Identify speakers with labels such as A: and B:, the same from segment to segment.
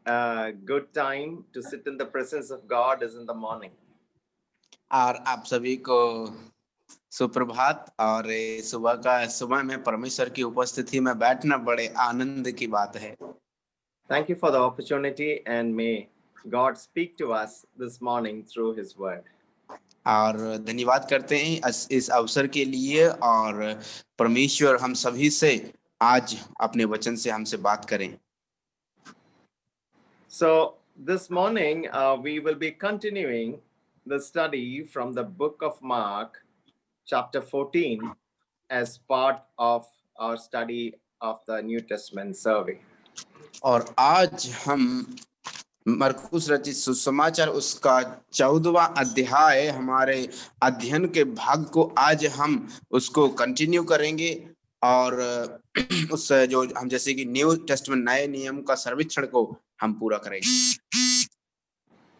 A: a good time to sit in the presence of God is in the morning.
B: और आप सभी को सुप्रभात। और सुबह में परमेश्वर की उपस्थिति में बैठना बड़े आनंद की बात है।
A: Thank you for the opportunity, and may God speak to us this morning through His word.
B: और धन्यवाद करते हैं इस अवसर के लिए, और परमेश्वर हम सभी से आज अपने वचन से हमसे बात करें।
A: So this morning we will be continuing the study from the book of Mark, chapter 14, as part of our study of the New Testament survey.
B: और आज हम मरकुस रचित सुसमाचार उसका 14वां अध्याय हमारे अध्ययन के भाग को आज हम उसको कंटिन्यू करेंगे, और उस जो हम जैसे कि न्यू टेस्टमेंट नए नियम का सर्वेक्षण को हम पूरा करेंगे।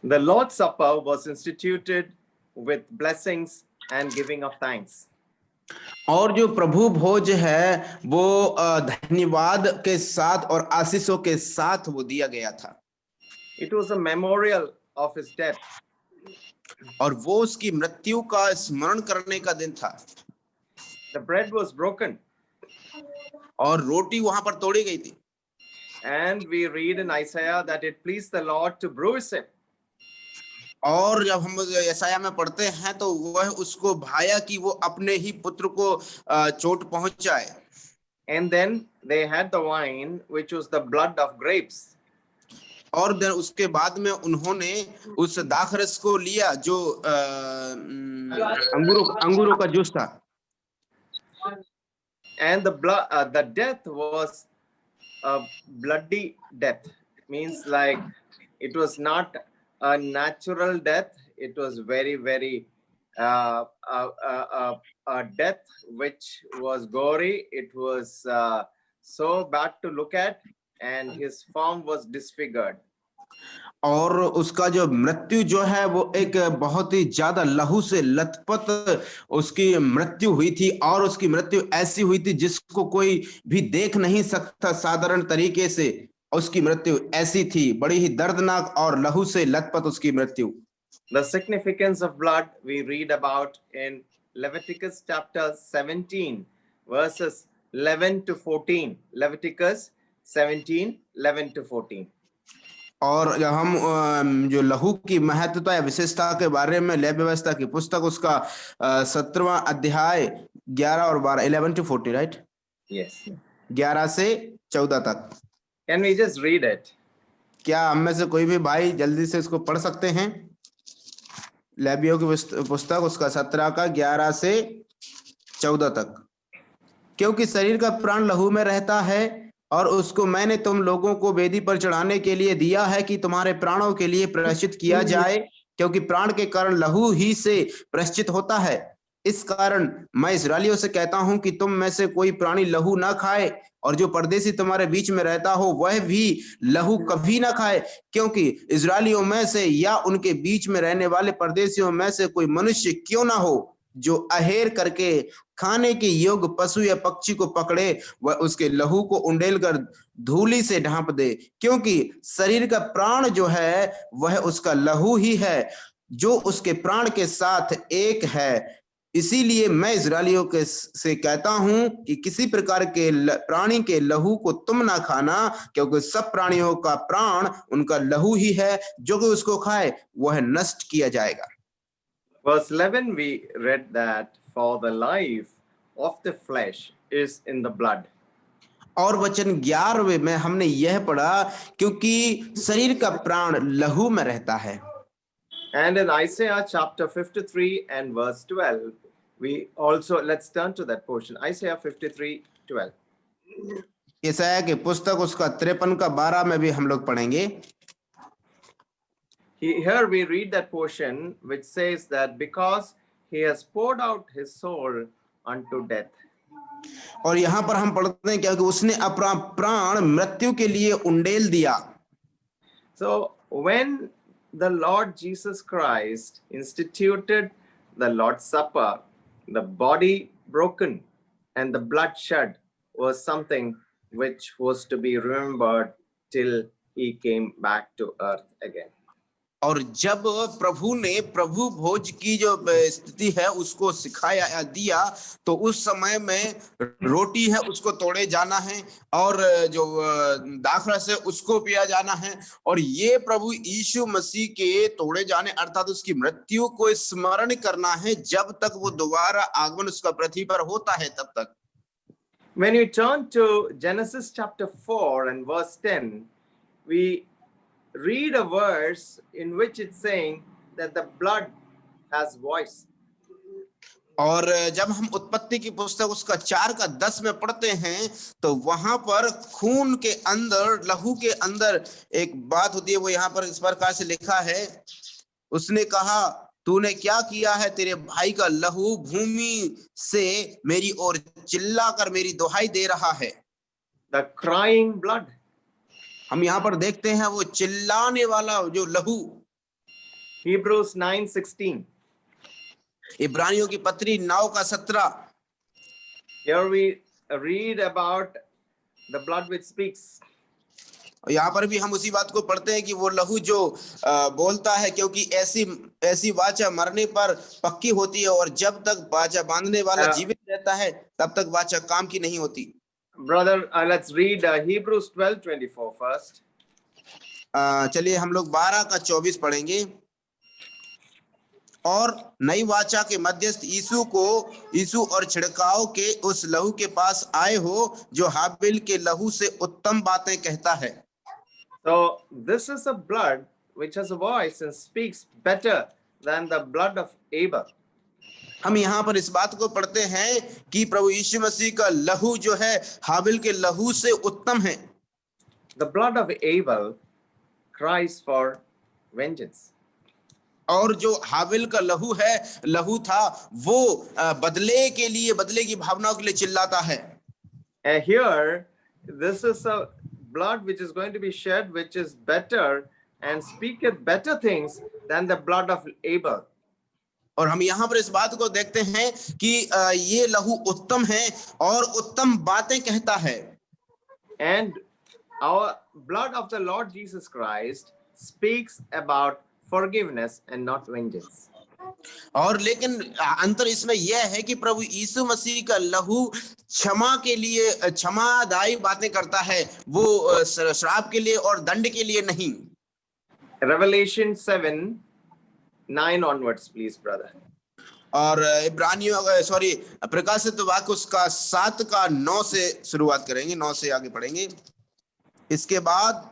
A: The Lord's Supper was instituted with blessings and giving of thanks.
B: और जो प्रभु भोज है वो धन्यवाद के साथ और आशीषों के साथ वो दिया गया था।
A: It was a memorial of his death.
B: और वो उसकी मृत्यु का स्मरण करने का दिन था।
A: The bread was broken.
B: और रोटी वहां पर तोड़ी गई थी।
A: And we read in Isaiah that it pleased the Lord to bruise him.
B: और जब हम यशाया में पढ़ते हैं तो वह उसको भाया कि वो अपने ही पुत्र को चोट पहुंचाए।
A: And then they had the wine, which was the blood of grapes.
B: और उसके बाद में उन्होंने उस दाखरस को लिया जो अंगूरों का जूस था।
A: And the death was a bloody death. Means like it was not a natural death. It was very, very a death which was gory. It was so bad to look at, and his form was disfigured.
B: और उसका जो मृत्यु जो है वो एक बहुत ही ज्यादा लहू से लथपथ उसकी मृत्यु हुई थी, और उसकी मृत्यु ऐसी हुई थी जिसको कोई भी देख नहीं सकता साधारण तरीके से। उसकी मृत्यु ऐसी थी, बड़ी ही दर्दनाक और लहू से लथपथ उसकी मृत्यु।
A: The significance of blood we read about in Leviticus chapter 17 verses 11 to 14. Leviticus 17, 11 to 14.
B: और जब हम जो लहू की महत्वता या विशेषता के बारे में लेवी व्यवस्था की पुस्तक उसका 17वां अध्याय 11 और 12, 11 to 14, राइट?
A: Yes.
B: 11 से 14 तक।
A: Can we just read it?
B: क्या हम में से कोई भी भाई जल्दी से इसको पढ़ सकते हैं? लेवियों की पुस्तक उसका 17 का 11 से 14 तक। क्योंकि शरीर का प्राण लहू में रहता है, और उसको मैंने तुम लोगों को वेदी पर चढ़ाने के लिए दिया है कि तुम्हारे प्राणों के लिए प्रायश्चित किया जाए, क्योंकि प्राण के कारण लहू ही से प्रायश्चित होता है। इस कारण मैं इस्राएलियों से कहता हूं कि तुम में से कोई प्राणी लहू ना खाए, और जो परदेशी तुम्हारे बीच में रहता हो वह भी लहू कभी ना खाए, क्योंकि इस्राएलियों में से या उनके बीच में रहने वाले परदेशियों में से कोई मनुष्य क्यों ना हो जो अहेर करके खाने के योग्य पशु या पक्षी को पकड़े वह उसके लहू को उंडेल कर धूली से ढांप दे, क्योंकि शरीर का प्राण जो है वह उसका लहू ही है जो उसके प्राण के साथ एक है। इसीलिए मैं इस्राएलियों के से कहता हूं कि किसी प्रकार के प्राणी के लहू को तुम ना खाना, क्योंकि सब प्राणियों का प्राण उनका लहू ही है, जो कि उसको खाए वह नष्ट किया जाएगा।
A: Verse 11 we read that for the life of the flesh is in the blood.
B: और वचन 11वें में हमने यह पढ़ा क्योंकि शरीर का प्राण लहू में रहता है।
A: And in Isaiah chapter 53 and verse 12 we also, let's turn to that portion. Isaiah 53:12.
B: यशायाह की पुस्तक उसका 53 का 12 में भी हम लोग पढ़ेंगे।
A: Here we read that portion which says that because he has poured out his soul unto death.
B: और यहाँ पर हम पढ़ते हैं क्योंकि उसने अपना प्राण मृत्यु के लिए उंडेल दिया।
A: So when the Lord Jesus Christ instituted the Lord's Supper, the body broken and the blood shed was something which was to be remembered till he came back to earth again.
B: और जब प्रभु ने प्रभु भोज की जो स्थिति है उसको सिखाया या दिया, तो उस समय में रोटी है उसको तोड़े जाना है, और जो दाखरस है उसको पिया जाना है, और ये प्रभु यीशु मसीह के तोड़े जाने अर्थात उसकी मृत्यु को स्मरण करना है जब तक वो दोबारा आगमन उसका पृथ्वी पर होता है तब तक।
A: When you turn to Genesis chapter 4 and verse 10, we read a verse in which it's saying that the blood has voice.
B: और जब हम उत्पत्ति की पुस्तक उसका 4:10 में पढ़ते हैं, तो वहां पर खून के अंदर, लहू के अंदर एक बात होती है। वो यहाँ पर इस प्रकार से लिखा है, उसने कहा, तूने क्या किया है? तेरे भाई का लहू भूमि से मेरी ओर चिल्ला कर मेरी दुहाई दे रहा है।
A: The crying blood.
B: हम यहाँ पर देखते हैं वो चिल्लाने वाला जो लहू।
A: Hebrews 9:16.
B: इब्रानियों की पत्री 9:17।
A: Here we read about the blood which speaks.
B: यहाँ पर भी हम उसी बात को पढ़ते हैं कि वो लहू जो बोलता है, क्योंकि ऐसी वाचा मरने पर पक्की होती है, और जब तक वाचा बांधने वाला जीवित रहता है तब तक वाचा काम की नहीं होती।
A: Brother, let's read Hebrews 12:24 first.
B: चलिए हम लोग 12:24 पढ़ेंगे। और नई वाचा के मध्यस्थ यीशु और छिड़काव के उस लहू के पास आए हो जो हाबिल के लहू से उत्तम बातें कहता है।
A: So this is a blood which has a voice and speaks better than the blood of Abel.
B: हम यहाँ पर इस बात को पढ़ते हैं कि प्रभु यीशु मसीह का लहू जो है हाबिल के लहू से उत्तम है।
A: The blood of Abel cries for vengeance.
B: और जो हाबिल का लहू था वो बदले के लिए, बदले की भावनाओं के लिए चिल्लाता है।
A: And here this is a blood which is going to be shed which is better and speaketh better things than the blood of Abel.
B: और हम यहाँ पर इस बात को देखते हैं कि ये लहू उत्तम है और उत्तम बातें कहता है।
A: And our blood of the Lord Jesus Christ speaks about forgiveness and not vengeance.
B: और लेकिन अंतर इसमें यह है कि प्रभु यीशु मसीह का लहू क्षमा के लिए, क्षमादायी बातें करता है, वो श्राप के लिए और दंड के लिए नहीं।
A: Revelation 7:9 onwards, please, brother.
B: और प्रकाशित वाक्य उसका 7:9 से शुरुआत करेंगे, 9 से आगे पढ़ेंगे। इसके बाद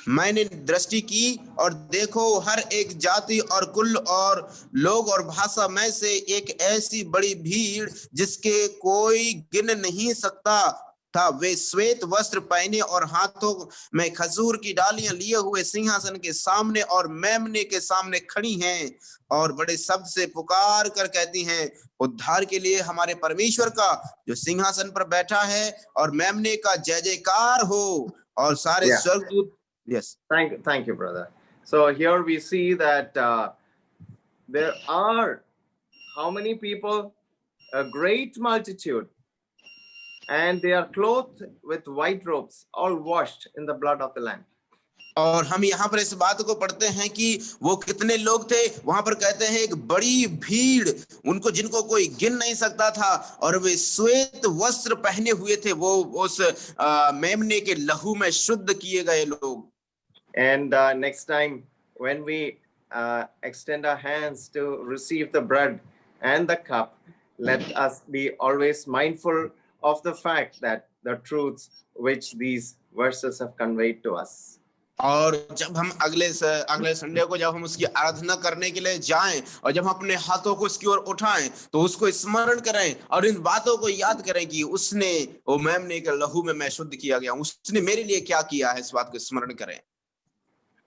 B: मैंने दृष्टि की और देखो हर एक जाति और कुल और लोग और भाषा में से एक ऐसी बड़ी भीड़ जिसके कोई गिन नहीं सकता था। वे श्वेत वस्त्र पहने और हाथों में खजूर की डालियां लिए हुए सिंहासन के सामने और मेमने के सामने खड़ी हैं, और बड़े शब्द से पुकार कर कहती हैं, उद्धार के लिए हमारे परमेश्वर का जो सिंहासन पर बैठा है और मेमने का जय जयकार हो। और सारे स्वर्गदूत। Yes.
A: Thank you, brother. So here we see that there are how many people? A great multitude, and they are clothed with white robes, all washed in the blood of the Lamb.
B: और हम यहाँ पर इस बात को पढ़ते हैं कि वो कितने लोग थे। वहां पर कहते हैं एक बड़ी भीड़, उनको जिनको कोई गिन नहीं सकता था, और वे श्वेत वस्त्र पहने हुए थे, वो उस मेमने के लहू में शुद्ध किए गए लोग।
A: And next time when we extend our hands to receive the bread and the cup, let us be always mindful of the fact that the truths which these verses have conveyed to us.
B: और जब हम अगले Sunday को जब हम उसकी आराधना करने के लिए जाएं और जब हम अपने हाथों को उसकी ओर उठाएं, तो उसको स्मरण करें और इन बातों को याद करें कि उसने, वो मेमने के लहू में मैं शुद्ध किया गया, उसने मेरे लिए क्या किया है, इस बात को स्मरण करें।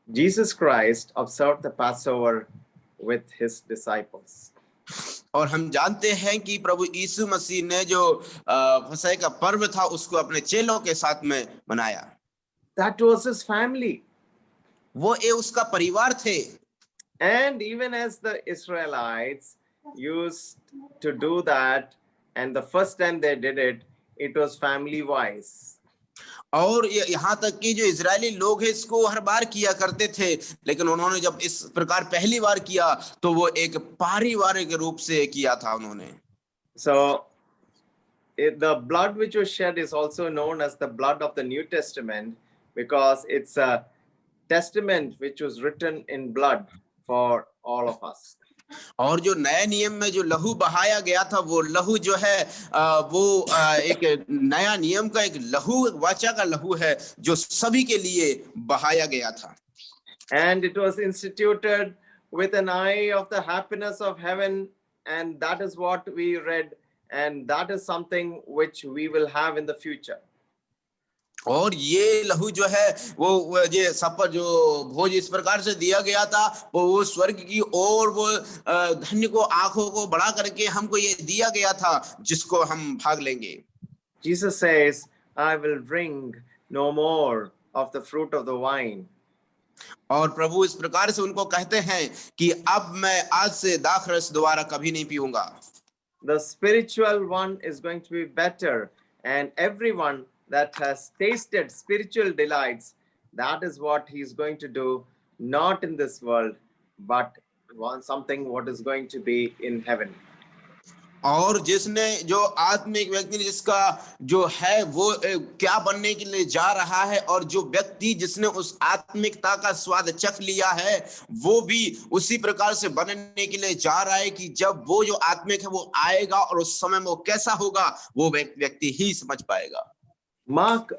A: Jesus Christ observed the Passover with his disciples.
B: और हम जानते हैं कि प्रभु यीशु मसीह ने जो फसह का पर्व था उसको अपने चेलों के साथ में मनाया।
A: That was his family.
B: वो उसका परिवार थे।
A: And even as the Israelites used to do that, and the first time they did it, it was family wise.
B: और यहाँ तक कि जो इजरायली लोग हैं इसको हर बार किया करते थे, लेकिन उन्होंने जब इस प्रकार पहली बार किया तो वो एक पारिवारिक रूप से किया था उन्होंने।
A: So the blood which was shed is also known as the blood of the New Testament, because it's a testament which was written in blood for all of us.
B: और जो नए नियम में जो लहू बहाया गया था, वो लहू जो है वो एक नया नियम का एक लहू, वाचा का लहू है जो सभी के लिए बहाया गया था।
A: And it was instituted with an eye of the happiness of heaven, and that is what we read, and that is something which we will have in the future.
B: और ये लहू जो है वो ये सपर जो भोज इस प्रकार से दिया गया था, वो स्वर्ग की ओर वो धन्य को आंखों को बड़ा करके हमको ये दिया गया था जिसको हम भाग लेंगे।
A: Jesus says, I will drink no more of the fruit of the wine.
B: और प्रभु इस प्रकार से उनको कहते हैं कि अब मैं आज से दाखरस दोबारा कभी नहीं पीऊंगा।
A: The spiritual one is going to be better, and everyone that has tasted spiritual delights, that is what he is going to do, not in this world, but something what is going to be in heaven.
B: और जिसने जो आत्मिक व्यक्ति जिसका जो है वो क्या बनने के लिए जा रहा है, और जो व्यक्ति जिसने उस आत्मिकता का स्वाद चख लिया है वो भी उसी प्रकार से बनने के लिए जा रहा है कि जब वो जो आत्मिक है वो आएगा और उस समय में वो कैसा होगा वो व्यक्ति ही समझ पाएगा।
A: Mark,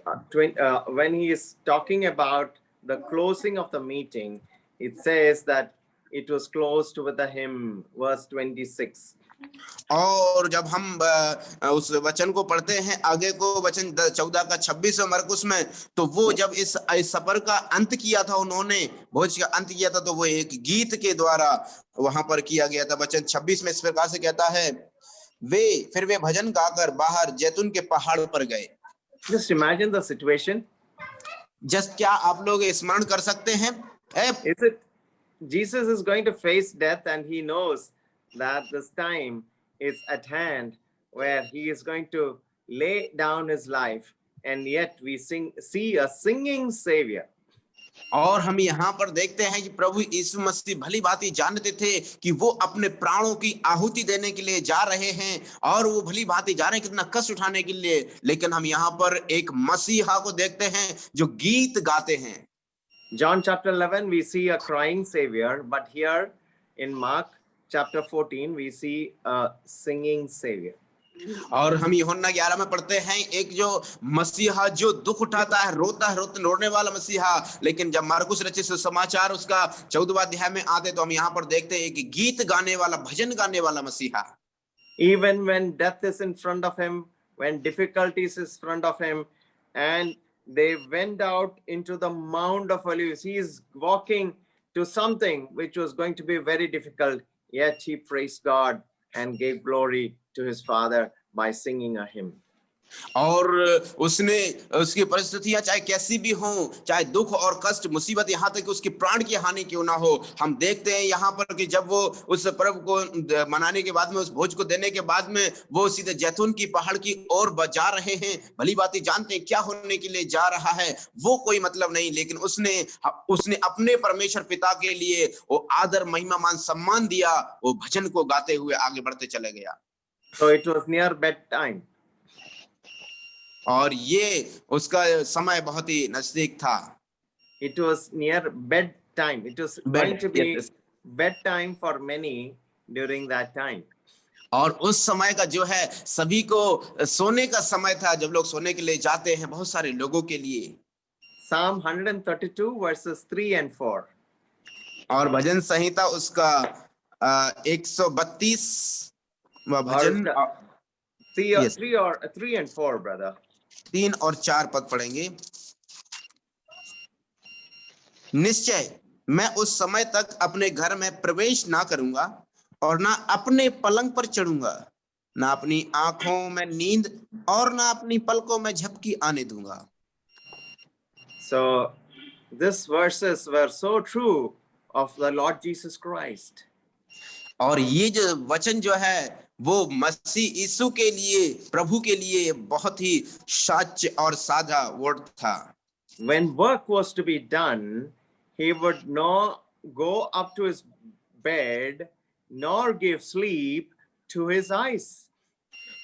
A: when he is talking about the closing of the meeting, it says that it was closed with a hymn, verse 26.
B: और जब हम उस वचन को पढ़ते हैं आगे को, वचन 14 का 26 मरकुस में, तो वो जब इस सफर का अंत किया था, उन्होंने भोज का अंत किया था, तो वो एक गीत के द्वारा वहां पर किया गया था। वचन 26 में इस प्रकार से कहता है, फिर वे भजन गाकर बाहर जैतून के पहाड़ पर गए।
A: Just imagine the situation.
B: क्या आप लोग स्मरण कर सकते हैं?
A: Is it Jesus is going to face death, and he knows that this time is at hand where he is going to lay down his life, and yet we see a singing Savior.
B: और हम यहाँ पर देखते हैं कि प्रभु यीशु मसीह भली भांति जानते थे कि वो अपने प्राणों की आहुति देने के लिए जा रहे हैं, और वो भली भांति जा रहे हैं कितना कष्ट उठाने के लिए, लेकिन हम यहाँ पर एक मसीहा को देखते हैं जो गीत गाते हैं।
A: John chapter 11 we see a crying Savior, but here in Mark chapter 14 we see a singing Savior.
B: और हम यूहन्ना 11 में पढ़ते हैं एक जो मसीहा जो दुख उठाता है, रोता है, रोने वाला मसीहा। लेकिन जब मार्कुस रचित सुसमाचार उसका 14वां अध्याय में आते तो हम यहाँ पर देखते हैं कि गीत गाने वाला, भजन गाने वाला मसीहा।
A: Even when death is in front of him, when difficulties is in front of him, and they went out into the Mount of Olives, he is walking to something which was going to be very difficult, yet he praised God and gave glory to his Father by singing a hymn.
B: और उसने उसकी परिस्थितियां चाहे कैसी भी हो, चाहे दुख और कष्ट मुसीबत, यहाँ तक कि उसकी प्राण की हानि क्यों ना हो, हम देखते हैं यहाँ पर कि जब वो उस पर्व को मनाने के बाद में, उस भोज को देने के बाद में, वो सीधे जैतून की पहाड़ की ओर जा रहे हैं। भली बातें जानते हैं क्या होने के लिए जा रहा है, वो कोई मतलब नहीं, लेकिन उसने अपने परमेश्वर पिता के लिए वो आदर, महिमा, मान, सम्मान दिया, वो भजन को गाते हुए आगे बढ़ते चले गया।
A: So it was near bedtime.
B: और ये उसका समय बहुत ही नजदीक था।
A: It was near bedtime. It was going to be bedtime for many during that time.
B: और उस समय का जो है सभी को सोने का समय था, जब लोग सोने के लिए जाते हैं बहुत सारे लोगों के लिए।
A: Psalm 132 verses 3 and 4.
B: और भजन संहिता उसका 132 भजन
A: 3 and 4, brother.
B: 3 और 4 पद पढ़ेंगे। निश्चय मैं उस समय तक अपने घर में प्रवेश ना करूंगा और ना अपने पलंग पर चढ़ूंगा, ना अपनी आंखों में नींद और ना अपनी पलकों में झपकी आने दूंगा।
A: So these verses were so true of the Lord Jesus Christ.
B: और ये जो वचन जो है वो मसीह यीशु के लिए, प्रभु के लिए बहुत ही सच और साधा वर्ड था।
A: When work was to be done, he would not go up to his bed nor give sleep to his eyes.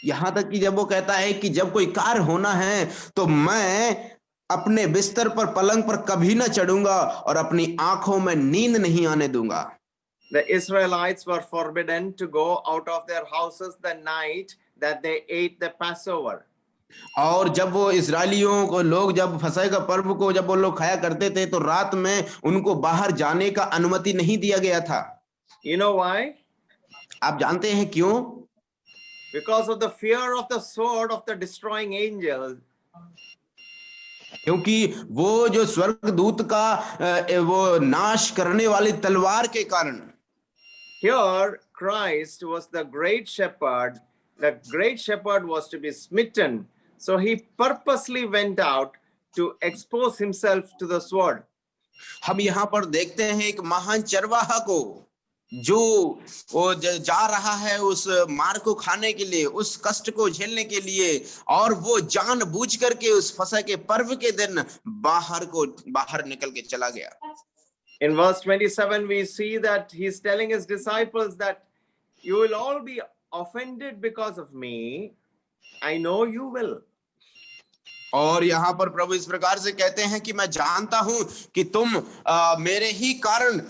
B: यहां तक कि जब वो कहता है कि जब कोई कार्य होना है तो मैं अपने बिस्तर पर, पलंग पर कभी ना चढ़ूंगा और अपनी आंखों में नींद नहीं आने दूंगा।
A: The Israelites were forbidden to go out of their houses the night that they ate the Passover.
B: और जब वो इस्राएलियों को लोग जब फसह का पर्व को जब वो लोग खाया करते थे तो रात में उनको बाहर जाने का अनुमति नहीं दिया गया था।
A: You know why?
B: आप जानते हैं क्यों?
A: Because of the fear of the sword of the destroying angel.
B: क्योंकि वो जो स्वर्गदूत का वो नाश करने वाली तलवार के कारण।
A: Here, Christ was the great shepherd. The great shepherd was to be smitten. So he purposely went out to expose himself to the sword.
B: हम यहाँ पर देखते हैं एक महान चरवाहा को जो वो जा रहा है उस मार को खाने के लिए, उस कष्ट को झेलने के लिए, और वो जानबूझ करके उस फसह के पर्व के दिन बाहर निकल के चला गया।
A: In verse 27, we see that he's telling his disciples that you will all be offended because of me. I know you will.
B: और यहाँ पर प्रभु इस प्रकार से कहते हैं कि मैं जानता हूं कि तुम मेरे ही कारण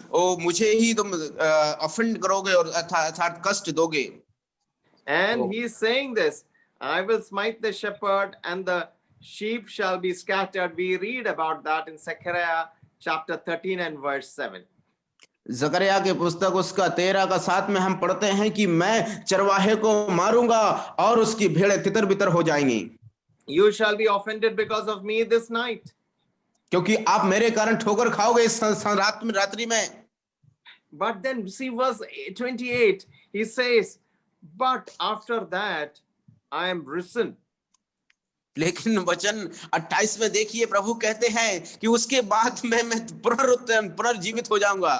B: मुझे ही तुम ऑफेंड करोगे और अर्थात कष्ट दोगे।
A: And he is saying this, I will smite the shepherd and the sheep shall be scattered. We read about that in Zechariah chapter 13 and verse 7.
B: जकरिया के पुस्तक उसका 13 का 7 में हम पढ़ते हैं कि मैं चरवाहे को मारूंगा और उसकी भेड़ें तितर बितर हो जाएंगी।
A: You shall be offended because of me this night.
B: क्योंकि आप मेरे कारण ठोकर खाओगे इस रात्रि में।
A: But then see verse 28, he says, but after that I am risen.
B: लेकिन वचन 28 में देखिए प्रभु कहते हैं कि उसके बाद मैं पुनर्जीवित हो जाऊंगा।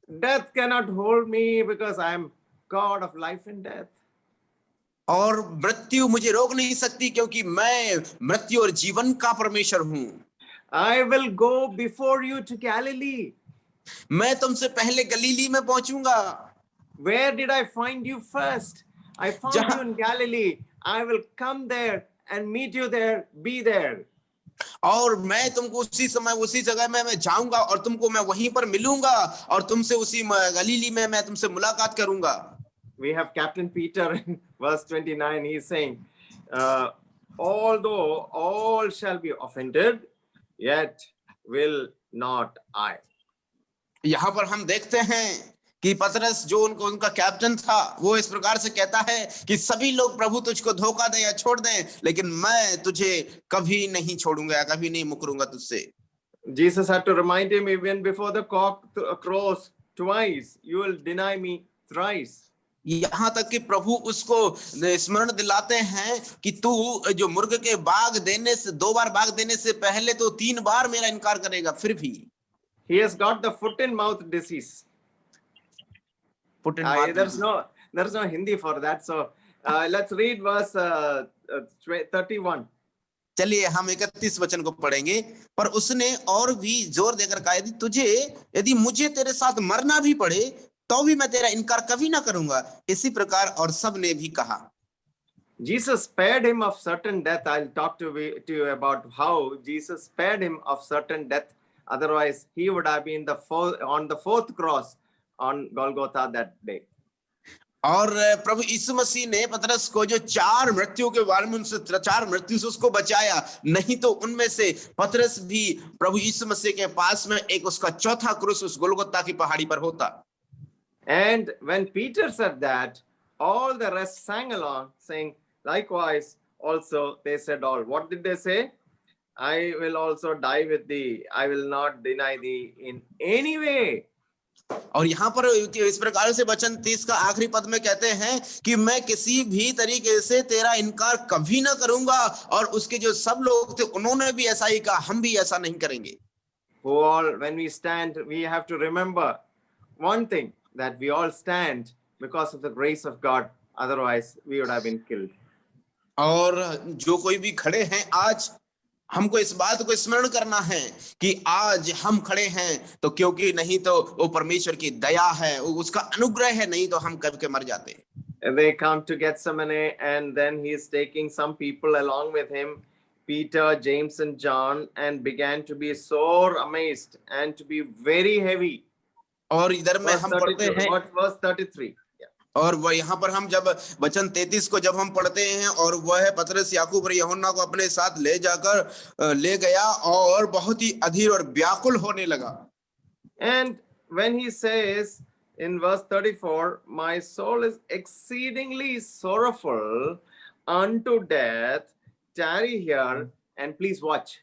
A: Death cannot hold me because I am God of life and death.
B: और मृत्यु मुझे रोक नहीं सकती क्योंकि मैं मृत्यु और जीवन का परमेश्वर हूं।
A: I will go before you to Galilee.
B: मैं तुमसे पहले गलीली में पहुंचूंगा।
A: Where did I find you first? I found you in Galilee. I will come there and meet you there, be there.
B: और मैं तुमको उसी समय उसी जगह में मैं जाऊंगा और तुमको मैं वहीं पर मिलूंगा और तुमसे उसी गलीली में मैं तुमसे मुलाकात करूंगा।
A: We have Captain Peter in verse 29. He is saying, although all shall be offended, yet will not I.
B: यहाँ पर हम देखते हैं कि पतरस जो उनका कैप्टन था वो इस प्रकार से कहता है कि सभी लोग प्रभु तुझको धोखा दें या छोड़ दें, लेकिन मैं तुझे कभी नहीं छोड़ूंगा, कभी नहीं मुकरूंगा तुझसे।
A: Jesus had to remind him even before the cock crows twice, you will deny me thrice.
B: यहाँ तक कि प्रभु उसको स्मरण दिलाते हैं कि तू जो मुर्ग के बाग देने से 2 बार बाग देने से पहले तो 3 बार मेरा इनकार करेगा। फिर भी
A: He has got the foot and mouth disease. There's no Hindi for that. So let's read verse 31.
B: चलिए हम 31 वचन को पढ़ेंगे। पर उसने और भी जोर देकर कहा, यदि मुझे तेरे साथ मरना भी पड़े तो भी मैं तेरा इनकार कभी ना करूंगा। इसी प्रकार और सब ने भी कहा।
A: Jesus spared him of certain death. I'll talk to you about how Jesus spared him of certain death. Otherwise, he would have been on the fourth cross on Golgotha that day.
B: और प्रभु यीशु मसीह ने पतरस को जो 4 मृत्यु के बारे में उनसे 4 मृत्यु से उसको बचाया, नहीं तो उनमें से पतरस भी प्रभु यीशु मसीह के पास में एक उसका चौथा क्रूस उस गोलगोथा की पहाड़ी पर होता।
A: And when Peter said that, all the rest sang along, saying, likewise also they said all. What did they say? I will also die with thee. I will not deny thee in any way.
B: और यहाँ पर इस प्रकार से वचन 30 का आखिरी पद में कहते हैं कि मैं किसी भी तरीके से तेरा इनकार कभी ना करूंगा। और उसके जो सब लोग थे उन्होंने भी ऐसा ही कहा, हम भी ऐसा नहीं करेंगे।
A: When we stand, we have to remember one thing, that we all stand because of the grace of God Otherwise, we would have been killed.
B: और जो कोई भी खड़े हैं आज, हमको इस बात को स्मरण करना है कि आज हम खड़े हैं तो क्योंकि नहीं तो वो परमेश्वर की दया है, उसका अनुग्रह है, नहीं तो हम कब के मर जाते।
A: They come to Gethsemane, and then he is taking some people along with him, Peter, James, and John, and began to be sore amazed and to be very heavy.
B: और इधर में
A: Verse
B: हम पढ़ते
A: 32,
B: हैं,
A: verse 33.
B: और वह यहाँ पर हम जब वचन 33 को जब हम पढ़ते हैं, और वह पतरस, याकूब और यूहन्ना को अपने साथ ले जाकर ले गया और बहुत ही अधीर और व्याकुल होने लगा।
A: And when he says in verse 34, my soul is exceedingly sorrowful unto death, tarry here and please watch.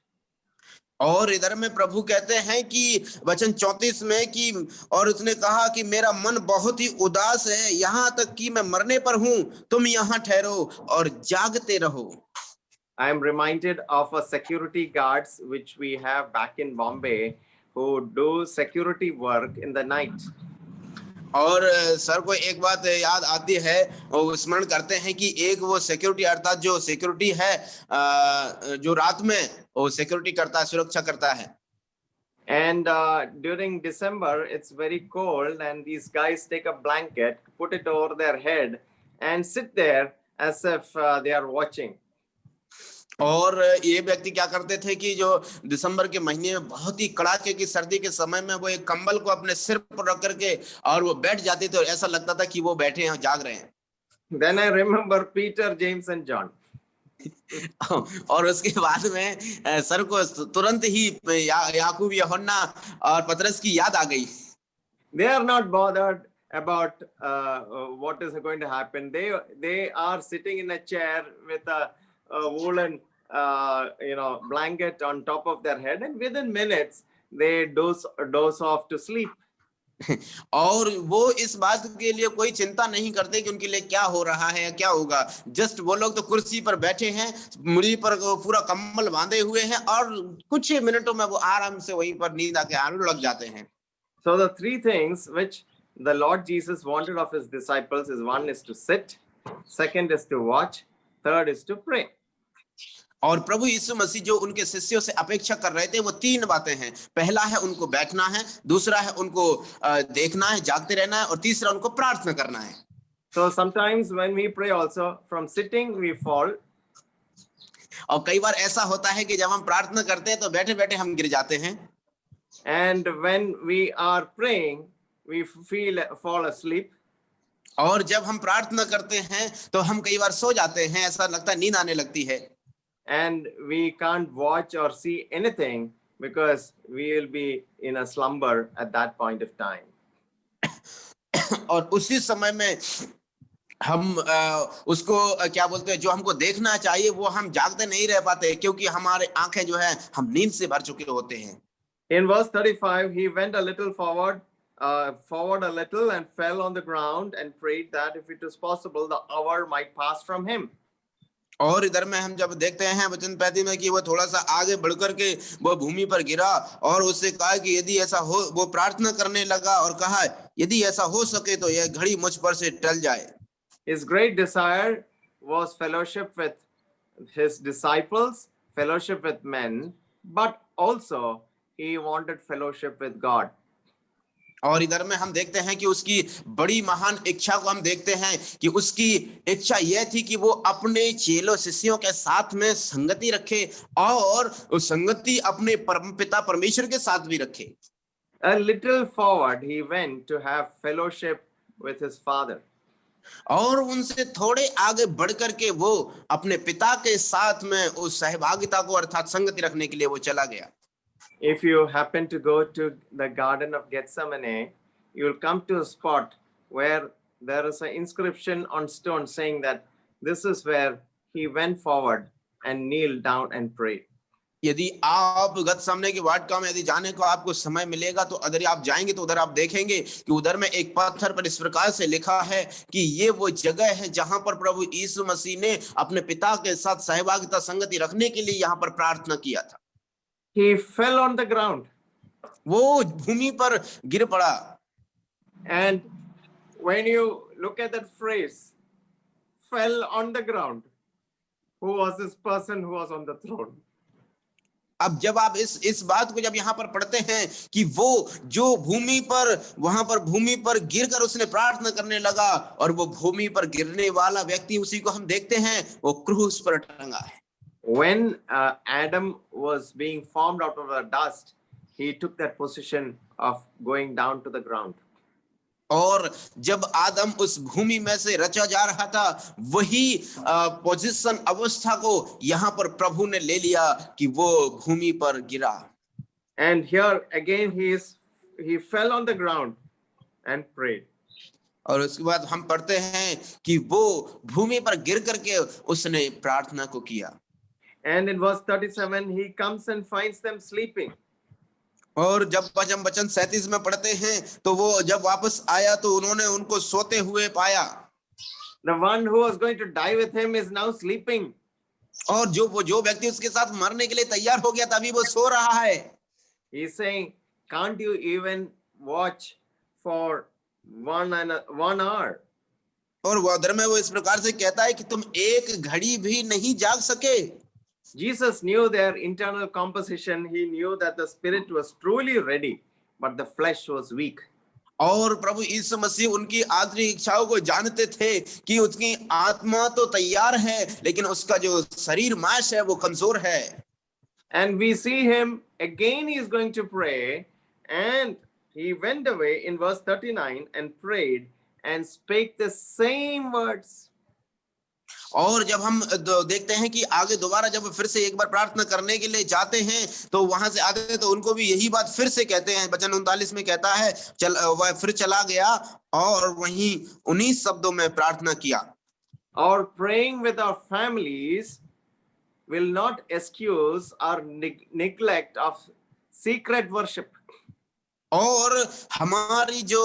B: और इधर में प्रभु कहते हैं कि वचन 34 में कि और उसने कहा कि मेरा मन बहुत ही उदास है, यहाँ तक कि मैं मरने पर हूँ, तुम यहाँ ठहरो और जागते रहो।
A: I am reminded of a security guards which we have back in Bombay who do security work in the night.
B: और सर को एक बात याद आती है, वो स्मरण करते हैं कि एक वो सिक्योरिटी अर्थात जो सिक्योरिटी है, जो रात में वो सिक्योरिटी करता है, सुरक्षा करता है।
A: And during December, it's very cold, and these guys take a blanket, put it over their head, and sit there as if they are watching.
B: और ये व्यक्ति क्या करते थे कि जो दिसंबर के महीने में बहुत ही कड़ाके की सर्दी के समय में वो एक कंबल को अपने सिर पर रख करके और वो बैठ जाते थे, और ऐसा लगता था कि वो बैठे हैं, जाग रहे हैं।
A: Then I remember Peter, James, and John.
B: और उसके बाद में सर को तुरंत ही याकूब, यूहन्ना और पतरस की याद आ गई।
A: They are not bothered about what is going to happen. They are sitting in a chair with a woolen blanket on top of their head, and within minutes they doze off to sleep.
B: और वो इस बात के लिए कोई चिंता नहीं करते कि उनके लिए क्या हो रहा है या क्या होगा। जस्ट वो लोग तो कुर्सी पर बैठे हैं, मुड़ी पर पूरा कंबल बांधे हुए हैं, और कुछ ही मिनटों में वो आराम से वहीं पर नींद आके आने लग जाते हैं।
A: So the three things which the Lord Jesus wanted of his disciples is, one is to sit, second is to watch, third is to pray.
B: और प्रभु यीशु मसीह जो उनके शिष्यों से अपेक्षा कर रहे थे वो तीन बातें हैं। पहला है उनको बैठना है, दूसरा है उनको देखना है, जागते रहना है, और तीसरा उनको प्रार्थना करना है।
A: So sometimes when we pray also, from sitting we fall.
B: और कई बार ऐसा होता है कि जब हम प्रार्थना करते हैं तो बैठे बैठे हम गिर जाते हैं।
A: And when we are praying, we fall asleep.
B: और जब हम प्रार्थना करते हैं तो हम कई बार सो जाते हैं, ऐसा लगता है नींद आने लगती है।
A: And we can't watch or see anything because we will be in a slumber at that point of time.
B: और उसी समय में हम उसको क्या बोलते हैं, जो हमको देखना चाहिए वो हम जागते नहीं रह पाते, क्योंकि हमारे आंखें जो है हम नींद से भर चुके होते हैं।
A: In verse 35, he went a little forward a little and fell on the ground and prayed that if it was possible, the hour might pass from him.
B: और इधर में हम जब देखते हैं वचन 35 में कि वो थोड़ा सा आगे बढ़ करके वो भूमि पर गिरा और उससे कहा कि यदि ऐसा हो, वो प्रार्थना करने लगा और कहा यदि ऐसा हो सके तो यह घड़ी मुझ पर से टल जाए।
A: His great desire was fellowship with his disciples, fellowship with men, but also he wanted fellowship with God.
B: और इधर में हम देखते हैं कि उसकी बड़ी महान इच्छा को हम देखते हैं कि उसकी इच्छा यह थी कि वो अपने चेलों शिष्यों के साथ में संगति रखे और उस संगति अपने परमपिता परमेश्वर के साथ भी रखे।
A: A little forward he went to have fellowship with his father.
B: और उनसे थोड़े आगे बढ़ करके वो अपने पिता के साथ में उस सहभागिता को अर्थात संगति रखने के लिए वो चला गया।
A: If you happen to go to the Garden of Gethsemane, you will come to a spot where there is an inscription on stone saying that this is where he went forward and kneeled down and prayed.
B: यदि आप गतसमने के वाटिका में यदि जाने को आपको समय मिलेगा तो अगर आप जाएंगे तो उधर आप देखेंगे कि उधर में एक पत्थर पर इस प्रकार से लिखा है कि ये वो जगह है जहां पर प्रभु यीशु मसीह ने अपने पिता के साथ सहभागिता संगति रखने के लिए यहां पर प्रार्थना किया था।
A: He fell on the ground.
B: वो भूमि पर गिर पड़ा।
A: And when you look at that phrase, fell on the ground. Who was this person who was on the throne?
B: अब जब आप इस बात को जब यहाँ पर पढ़ते हैं कि वो जो भूमि पर वहां पर भूमि पर गिरकर उसने प्रार्थना करने लगा और वो भूमि पर गिरने वाला व्यक्ति उसी को हम देखते हैं, वो क्रूस पर टंगा है।
A: When Adam was being formed out of the dust, he took that position of going down to the ground.
B: और जब आदम उस भूमि में से रचा जा रहा था, वही पोजीशन अवस्था को यहाँ पर प्रभु ने ले लिया कि वो भूमि पर गिरा।
A: And here again he fell on the ground and prayed.
B: और उसके बाद हम पढ़ते हैं कि वो भूमि पर गिर करके उसने प्रार्थना को किया।
A: And in verse 37 he comes and finds them sleeping.
B: और जब हम वचन 37 में पढ़ते हैं तो वो जब वापस आया तो उन्होंने उनको सोते हुए पाया।
A: The one who was going to die with him is now sleeping.
B: और जो व्यक्ति उसके साथ मरने के लिए तैयार हो गया था, अभी वो सो रहा है।
A: He is saying, can't you even watch for 1 hour?
B: और वो उधर में वो इस प्रकार से कहता है कि तुम एक घड़ी भी नहीं जाग सके।
A: Jesus knew their internal composition. He knew that the spirit was truly ready, but the flesh was weak.
B: और प्रभु यीशु मसीह उनकी आंतरिक इच्छाओं को जानते थे कि उसकी आत्मा तो तैयार है, लेकिन उसका जो शरीर मांस है वो कमजोर है।
A: And we see him again, he is going to pray, and he went away in verse 39 and prayed and spake the same words.
B: और जब हम देखते हैं कि आगे दोबारा जब फिर से एक बार प्रार्थना करने के लिए जाते हैं तो वहां से आगे तो उनको भी यही बात फिर से कहते हैं। वचन 39 में कहता है वह फिर चला गया और वहीं उन्हीं शब्दों में प्रार्थना किया।
A: Our praying with our families will not excuse our neglect of secret worship.
B: और हमारी जो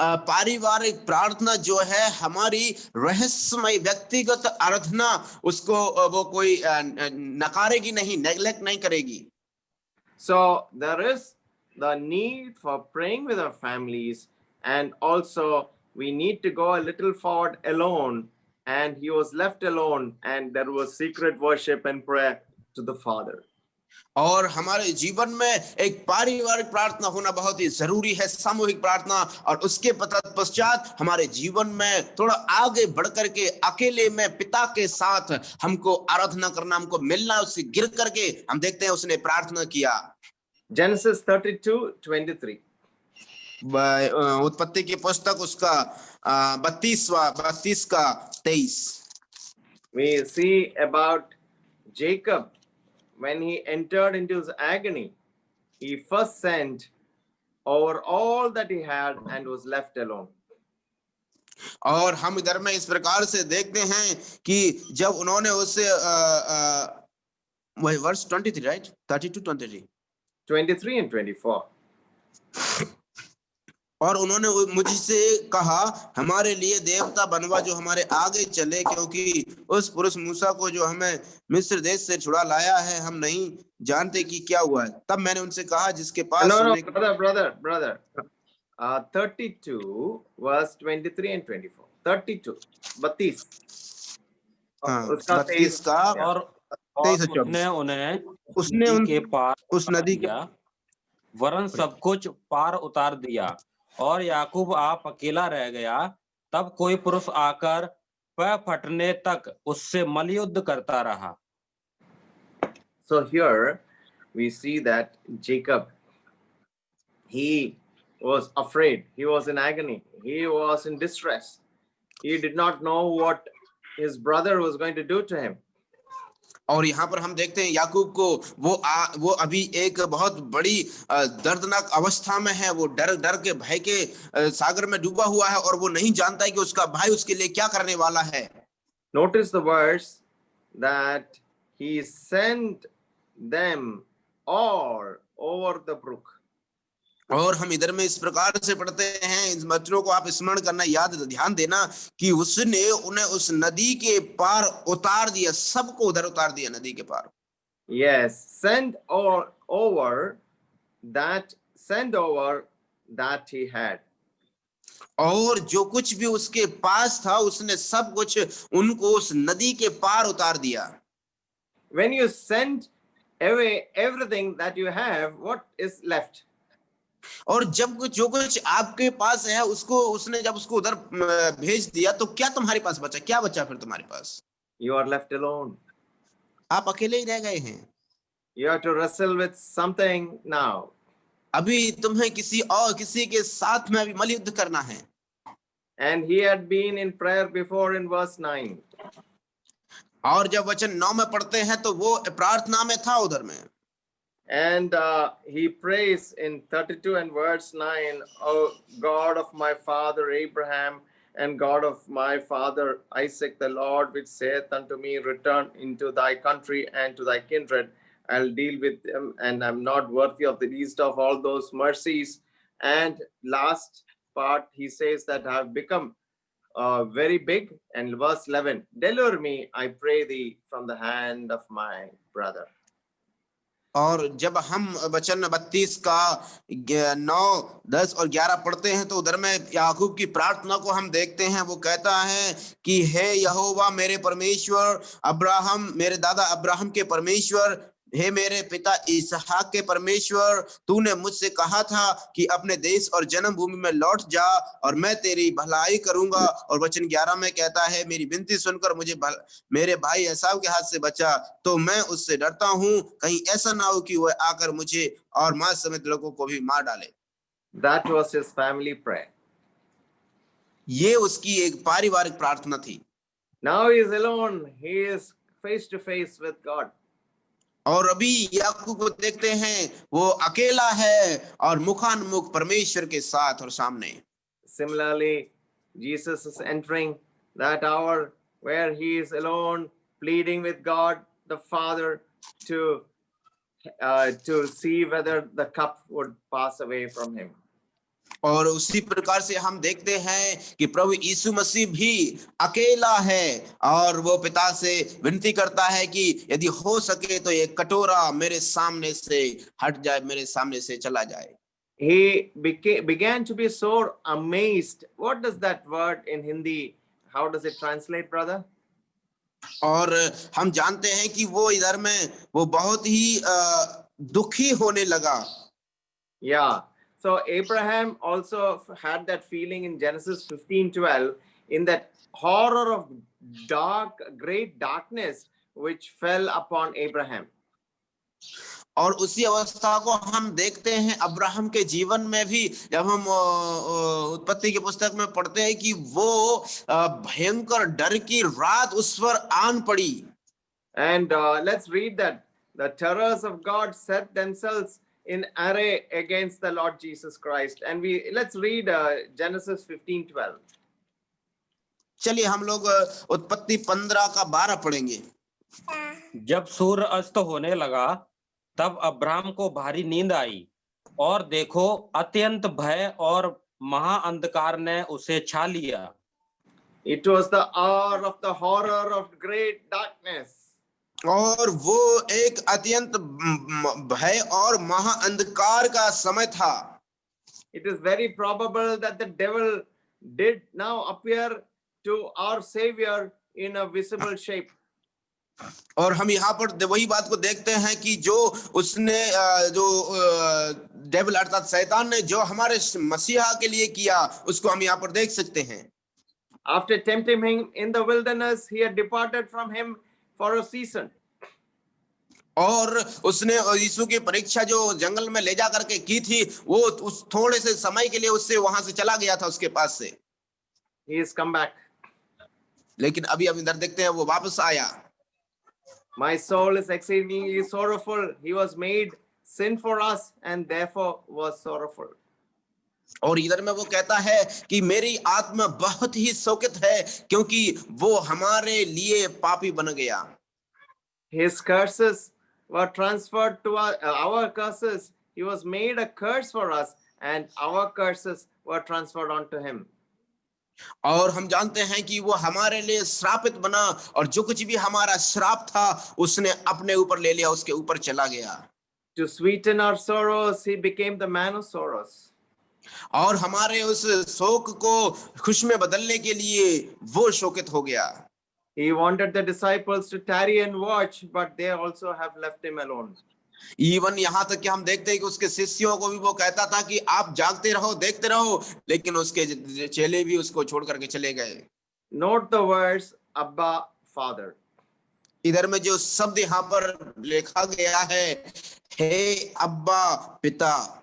B: पारिवारिक प्रार्थना जो है, हमारी रहस्यमय व्यक्तिगत आराधना, उसको वो कोई नकारेगी नहीं, नेग्लेक्ट नहीं करेगी।
A: So there is the need for praying with our families, and also we need to go a little forward alone, and he was left alone, and there was secret worship and prayer to the Father.
B: और हमारे जीवन में एक पारिवारिक प्रार्थना होना बहुत ही जरूरी है, सामूहिक प्रार्थना। और उसके पश्चात हमारे जीवन में थोड़ा आगे बढ़ करके अकेले में पिता के साथ हमको आराधना करना, हमको मिलना, उससे गिर करके हम देखते हैं उसने प्रार्थना किया।
A: Genesis 32:23.
B: उत्पत्ति की पुस्तक उसका 32 का 23।
A: We see about Jacob. When he entered into his agony, he first sent over all that he had and was left alone.
B: और हम इधर में इस प्रकार से देखते हैं कि जब उन्होंने उससे वही वर्स 23 राइट 32
A: 23 and 24.
B: और उन्होंने मुझसे कहा, हमारे लिए देवता बनवा जो हमारे आगे चले, क्योंकि उस पुरुष मूसा को जो हमें मिस्र देश से छुड़ा लाया है हम नहीं जानते कि क्या हुआ है। तब मैंने उनसे कहा जिसके पास
A: brother 32 verse 23 and 24. 32 32
B: उसका 23 का और 23
C: उसने उनके पार
B: उस नदी
C: के वरन सब कुछ पार उतार दिया और याकूब आप अकेला रह गया। तब कोई पुरुष आकर पैर फटने तक उससे मल्लयुद्ध करता रहा।
A: So here we see that Jacob, he was afraid, he was in agony, he was in distress. He did not know what his brother was going to do to him.
B: और यहाँ पर हम देखते हैं याकूब को वो अभी एक बहुत बड़ी दर्दनाक अवस्था में है। वो डर के भय के सागर में डूबा हुआ है और वो नहीं जानता है कि उसका भाई उसके लिए क्या करने वाला है।
A: Notice the verse that he sent them all over the brook.
B: और हम इधर में इस प्रकार से पढ़ते हैं, इन वचनों को आप स्मरण करना, ध्यान देना कि उसने उन्हें उस नदी के पार उतार दिया, सबको उधर उतार दिया नदी के पार।
A: Yes, send over that he had.
B: और जो कुछ भी उसके पास था उसने सब कुछ उनको उस नदी के पार उतार दिया।
A: When you send away everything that you have, what is left?
B: और जब जो कुछ आपके पास है उसको उसने जब उसको उधर भेज दिया तो क्या तुम्हारे पास बचा, क्या बचा फिर तुम्हारे पास?
A: You are left alone.
B: आप अकेले ही रह गए हैं।
A: You have to wrestle with something now.
B: अभी तुम्हें किसी के साथ में अभी मल्लयुद्ध करना है।
A: And he had been in prayer before in verse 9.
B: और जब वचन 9 में पढ़ते हैं तो वो प्रार्थना में था उधर में।
A: And he prays in 32 and verse 9, "O God of my father Abraham and God of my father Isaac, the Lord which saith unto me, return into thy country and to thy kindred. I'll deal with them, and I'm not worthy of the least of all those mercies." And last part, he says that I've become very big. And verse 11, "Deliver me, I pray thee, from the hand of my brother."
B: और जब हम वचन 32 का 9, 10 और 11 पढ़ते हैं तो उधर में याकूब की प्रार्थना को हम देखते हैं। वो कहता है कि हे यहोवा मेरे परमेश्वर, अब्राहम मेरे दादा अब्राहम के परमेश्वर, हे मेरे पिता इसहाक के परमेश्वर, तूने मुझसे कहा था कि अपने देश और जन्मभूमि में लौट जा और मैं तेरी भलाई करूंगा। और वचन 11 में कहता है, मेरी विनती सुनकर मुझे मेरे भाई एसाव के हाथ से बचा, तो मैं उससे डरता हूं, कहीं ऐसा ना हो कि वह आकर मुझे और मां समेत लोगों को भी मार डाले।
A: That was his family prayer.
B: ये उसकी एक पारिवारिक प्रार्थना थी।
A: Now he is alone. He is face to face with God.
B: और अभी याकूब को देखते हैं, वो अकेला है और मुखानुमुख परमेश्वर के साथ और सामने।
A: Similarly, Jesus is entering that hour where he is alone, pleading with God the Father to see whether the cup would pass away from him.
B: और उसी प्रकार से हम देखते हैं कि प्रभु यीशु मसीह भी अकेला है और वो पिता से विनती करता है कि यदि हो सके तो ये कटोरा मेरे सामने से हट जाए, मेरे सामने से चला जाए।
A: He began to be so amazed. What does that word in Hindi, how does it translate, brother?
B: और हम जानते हैं कि वो इधर में वो बहुत ही दुखी होने लगा।
A: Yeah. So Abraham also had that feeling in Genesis 15:12, in that horror of great darkness which fell upon Abraham.
B: और उसी अवस्था को हम देखते हैं अब्राहम के जीवन में भी, जब हम उत्पत्ति की पुस्तक में पढ़ते हैं कि वो भयंकर डर की रात उस पर आन पड़ी।
A: And let's read that. The terrors of God set themselves in array against the Lord Jesus Christ. And let's read Genesis 15:12.
B: चलिए हम लोग उत्पत्ति 15 का 12 पढ़ेंगे।
C: जब सूर्य अस्त होने लगा तब अब्राहम को भारी नींद आई, और देखो अत्यंत भय और महा अंधकार ने उसे छा लिया।
A: It was the hour of the horror of great darkness.
B: और वो एक अत्यंत भय और महा अंधकार का समय था।
A: It is very probable that the devil did now appear to our Savior in a visible shape.
B: और हम यहाँ पर वही बात को देखते हैं कि जो उसने जो डेविल अर्थात शैतान ने जो हमारे मसीहा के लिए किया उसको हम यहाँ पर देख सकते हैं।
A: After tempting him in the wilderness, he had departed from him for a season.
B: और उसने यीशु की परीक्षा जो जंगल में ले जा करके की थी, वो उस थोड़े से समय के लिए उससे वहां से चला गया था उसके पास से।
A: He has come back.
B: लेकिन अभी हम इधर देखते हैं वो वापस आया।
A: My soul is exceedingly sorrowful. He was made sin for us and therefore was sorrowful.
B: और इधर में वो कहता है कि मेरी आत्मा बहुत ही शोकित है क्योंकि वो हमारे लिए पापी बन गया।
A: His curses were transferred to our curses. He was made a curse for us and our curses were transferred onto him.
B: और हम जानते हैं कि वो हमारे लिए श्रापित बना और जो कुछ भी हमारा श्राप था उसने अपने ऊपर ले लिया, उसके ऊपर चला गया।
A: To sweeten our sorrows, he became the man of sorrows.
B: और हमारे उस शोक को खुश में बदलने के लिए वो शोकित हो गया।
A: He wanted the disciples to tarry and watch, but they also have left him alone.
B: Even यहाँ तक कि हम देखते हैं कि उसके शिष्यों को भी वो कहता था कि आप जागते रहो, देखते रहो, लेकिन उसके चेले भी उसको छोड़ करके चले गए।
A: Note the words Abba, Father.
B: इधर में जो शब्द यहाँ पर लिखा गया है, हे अब्बा पिता।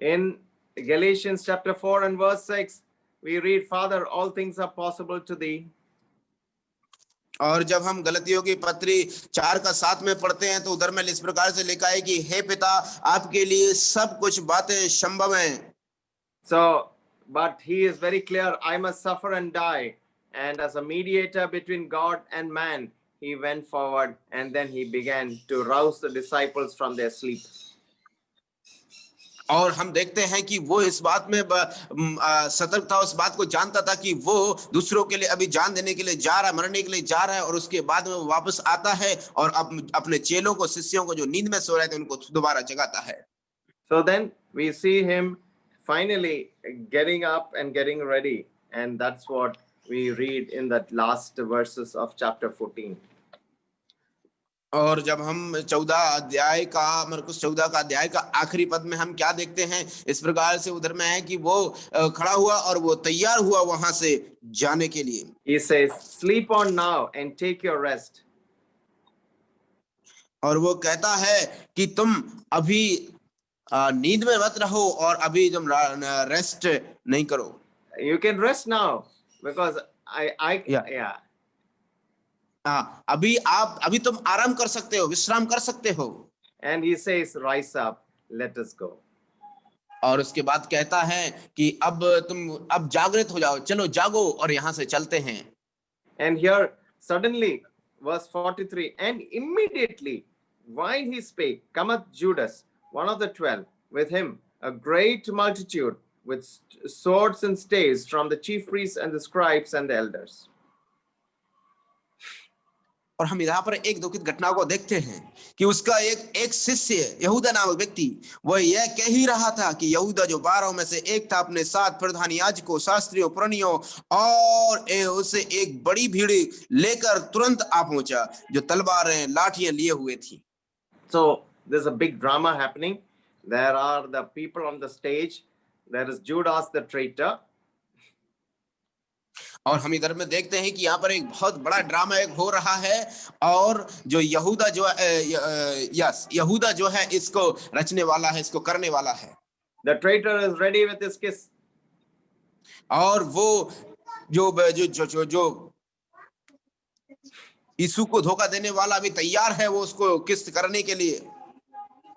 A: In Galatians chapter 4 and verse 6, we read, Father, all things are possible to thee.
B: और जब हम गलतियों की पत्री 4:7 में पढ़ते हैं तो उधर में इस प्रकार से लिखा है कि हे पिता, आपके लिए सब कुछ बातें संभव हैं।
A: So, but he is very clear, I must suffer and die. And as a mediator between God and man, he went forward and then he began to rouse the disciples from their sleep.
B: और हम देखते हैं कि वो इस बात में सतर्क था, उस बात को जानता था कि वो दूसरों के लिए अभी जान देने के लिए जा रहा है, मरने के लिए जा रहा है, और उसके बाद में वो वापस आता है और अपने चेलों को, शिष्यों को जो नींद में सो रहे थे उनको दोबारा जगाता है।
A: So then we see him finally getting up and getting ready, and that's what we read in that last verses of chapter 14.
B: और जब हम 14 अध्याय का, मरकुस 14 का अध्याय का आखिरी पद में हम क्या देखते हैं, इस प्रकार से उधर में है कि वो खड़ा हुआ और वो तैयार हुआ वहां से जाने के लिए।
A: He says, sleep on now and take your rest.
B: और वो कहता है कि तुम अभी नींद में मत रहो और अभी तुम रेस्ट नहीं करो।
A: You can rest now because yeah.
B: अभी तुम आराम कर सकते हो, विश्राम कर सकते हो।
A: And he says, rise up, let us go.
B: और उसके बाद कहता है कि अब जागृत हो जाओ, चलो जागो और यहाँ से चलते हैं।
A: And here suddenly, verse 43, and immediately while he spake, cometh Judas, one of the 12, with him a great multitude with swords and staves from the chief priests and the scribes and the elders.
B: और हम यहाँ पर एक दुखित घटना को देखते हैं कि उसका एक शिष्य यहूदा नामक व्यक्ति वह यह कह ही रहा था कि यहूदा जो 12 में से एक था अपने साथ प्रधान याजकों, शास्त्रियों, पुरनियों और उसे एक बड़ी भीड़ लेकर तुरंत आ पहुंचा जो तलवारें, लाठियां लिए हुए थी।
A: So there's a big drama happening. There are the people on the stage. There is Judas the traitor.
B: और हम इधर में देखते हैं कि यहाँ पर एक बहुत बड़ा ड्रामा एक हो रहा है और जो यहूदा जो है इसको रचने वाला है, इसको करने वाला है।
A: The traitor is ready with his kiss.
B: और वो जो यीशु को धोखा देने वाला भी तैयार है वो उसको किस करने के लिए।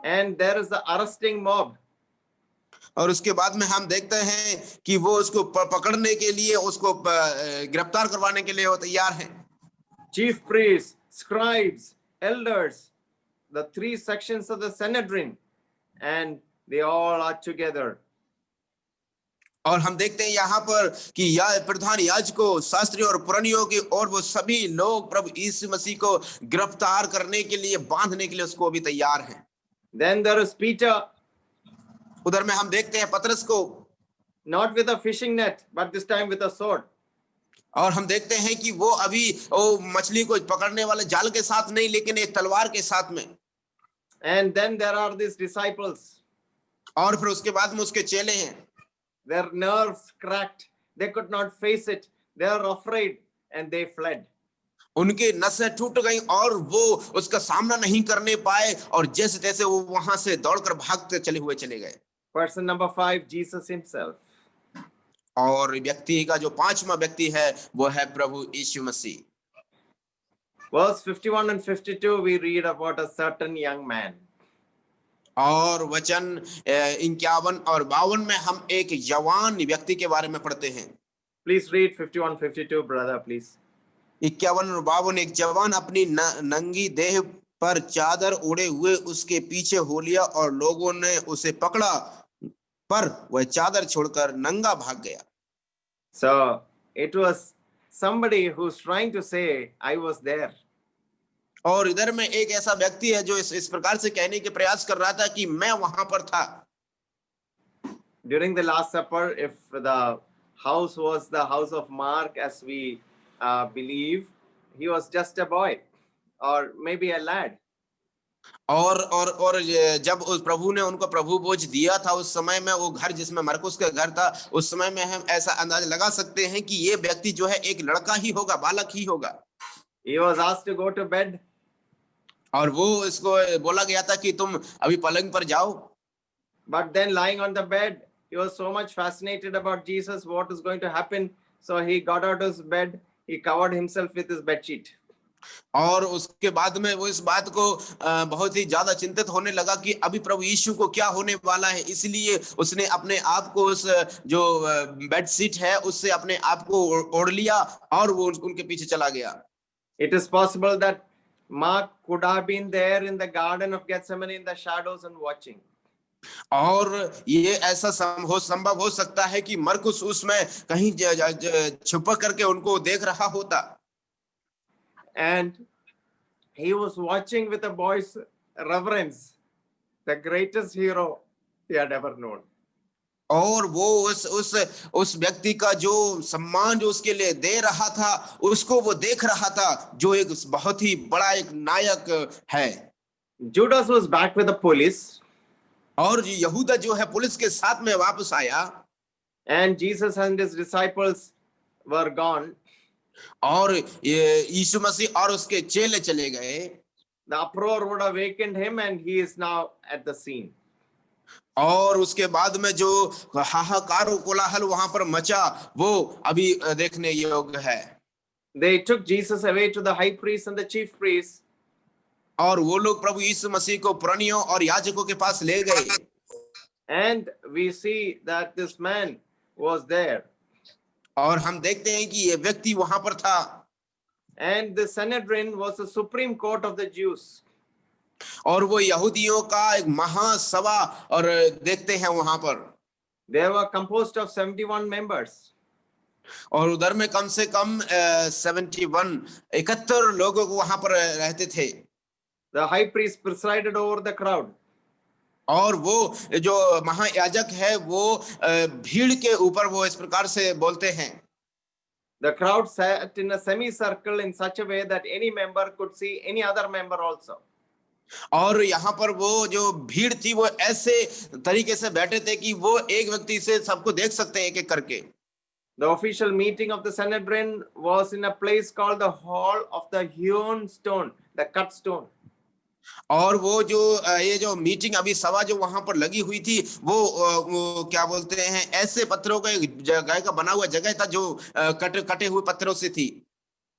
A: And there is the arresting mob.
B: और उसके बाद में हम देखते हैं कि वो उसको पकड़ने के लिए, उसको गिरफ्तार करवाने के लिए वो तैयार हैं।
A: Chief priests, scribes, elders, the 3 sections of the Sanhedrin, and they all are together.
B: और हम देखते हैं यहाँ पर कि प्रधान याजकों, शास्त्रियों और पुरनियों के और वो सभी लोग प्रभु यीशु मसीह को गिरफ्तार करने के लिए, बांधने के लिए उसको भी तैयार हैं।
A: Then there is Peter.
B: उधर में हम देखते हैं पतरस को,
A: not with a fishing net, but this time with a sword.
B: और हम देखते हैं कि वो अभी वो मछली को पकड़ने वाले जाल के साथ नहीं, लेकिन एक तलवार के साथ में।
A: And then there are these disciples.
B: और फिर उसके बाद में उसके चेले हैं।
A: Their nerves cracked. They could not face it. They are afraid and they fled.
B: उनके नसें टूट गई और वो उसका सामना नहीं करने पाए और जैसे तैसे वो वहां से दौड़कर भागते चले गए।
A: Person number 5, Jesus himself.
B: और व्यक्ति का जो 5वां व्यक्ति है वो है प्रभु यीशु मसीह।
A: Verse 51 and 52 we read about a certain young man.
B: और वचन 51 और 52 में हम एक जवान व्यक्ति के बारे में पढ़ते हैं।
A: Please read 51, 52, brother, please.
B: 51 और 52, एक जवान अपनी नंगी देह पर चादर ओढ़े हुए उसके पीछे हो लिया और लोगों ने उसे पकड़ा, पर वह चादर छोड़कर नंगा भाग गया।
A: So it was somebody who's trying to say, I was there.
B: और इधर में एक ऐसा व्यक्ति है जो इस प्रकार से कहने के प्रयास कर रहा था कि मैं वहां पर था।
A: During the Last Supper, if the house was the house of Mark, as we believe, he was just a boy or maybe a lad.
B: और जब उस प्रभु ने उनको प्रभु भोज दिया था, उस समय में वो घर जिसमें मरकुस का घर था, उस समय में हम ऐसा अंदाज लगा सकते हैं कि ये व्यक्ति जो है एक लड़का ही होगा, बालक ही होगा।
A: He was asked to go to bed.
B: और वो इसको बोला गया था कि तुम अभी पलंग पर जाओ।
A: But then lying on the bed, he was so much fascinated about Jesus, what is going to happen. So he got out of his bed, he covered himself with his bed sheet.
B: और उसके बाद में वो इस बात को बहुत ही ज्यादा चिंतित होने लगा कि अभी प्रभु यीशु को क्या होने वाला है, इसलिए उसने अपने आप को उस जो बेड शीट है उससे अपने आप को ओढ़ लिया और वो उनके पीछे चला गया।
A: It is possible that Mark could have been there in the Garden of Gethsemane in the shadows and watching.
B: और ये ऐसा संभव हो सकता है कि मरकुस उसमें कहीं छुपा करके उनको देख रहा होता।
A: And he was watching with a boy's reverence, the greatest hero he had ever known.
B: और वो उस व्यक्ति का जो सम्मान जो उसके लिए दे रहा था, उसको वो देख रहा था, जो एक बहुत ही बड़ा एक नायक है।
A: Judas was back with the police.
B: और यहूदा जो है पुलिस के साथ में वापस आया।
A: And Jesus and his disciples were gone.
B: और यीशु मसीह और उसके चेले चले गए।
A: The uproar would have awakened him and he is now at the scene.
B: और उसके बाद में जो हाहाकार और कोलाहल वहां पर मचा, वो अभी देखने योग्य है।
A: They took Jesus away to the high priest and the chief priest.
B: और वो लोग प्रभु यीशु मसीह को पुरनियों और याजकों के पास ले गए।
A: And we see that this man was there.
B: और हम देखते हैं कि ये व्यक्ति वहां पर था।
A: And the Sanhedrin was the supreme court of the Jews.
B: और वो यहूदियों का एक महासभा और देखते हैं वहां पर।
A: They were composed of 71 members.
B: और उधर में कम से कम 71 लोगों को वहां पर रहते थे।
A: The high priest presided over the crowd.
B: और वो जो महायाजक है वो भीड़ के ऊपर वो इस प्रकार से बोलते हैं।
A: The crowd sat in a semicircle in such a way that any member could see any other member also.
B: और यहाँ पर वो जो भीड़ थी वो ऐसे तरीके से बैठे थे कि वो एक व्यक्ति से सबको देख सकते हैं एक एक करके।
A: The official meeting of the Sanhedrin was in a place called the Hall of the Hewn Stone, the cut stone.
B: और वो जो ये जो मीटिंग अभी सभा जो वहां पर लगी हुई थी, वो क्या बोलते हैं, ऐसे पत्थरों का एक जगह का बना हुआ जगह था जो कटे हुए पत्थरों से थी।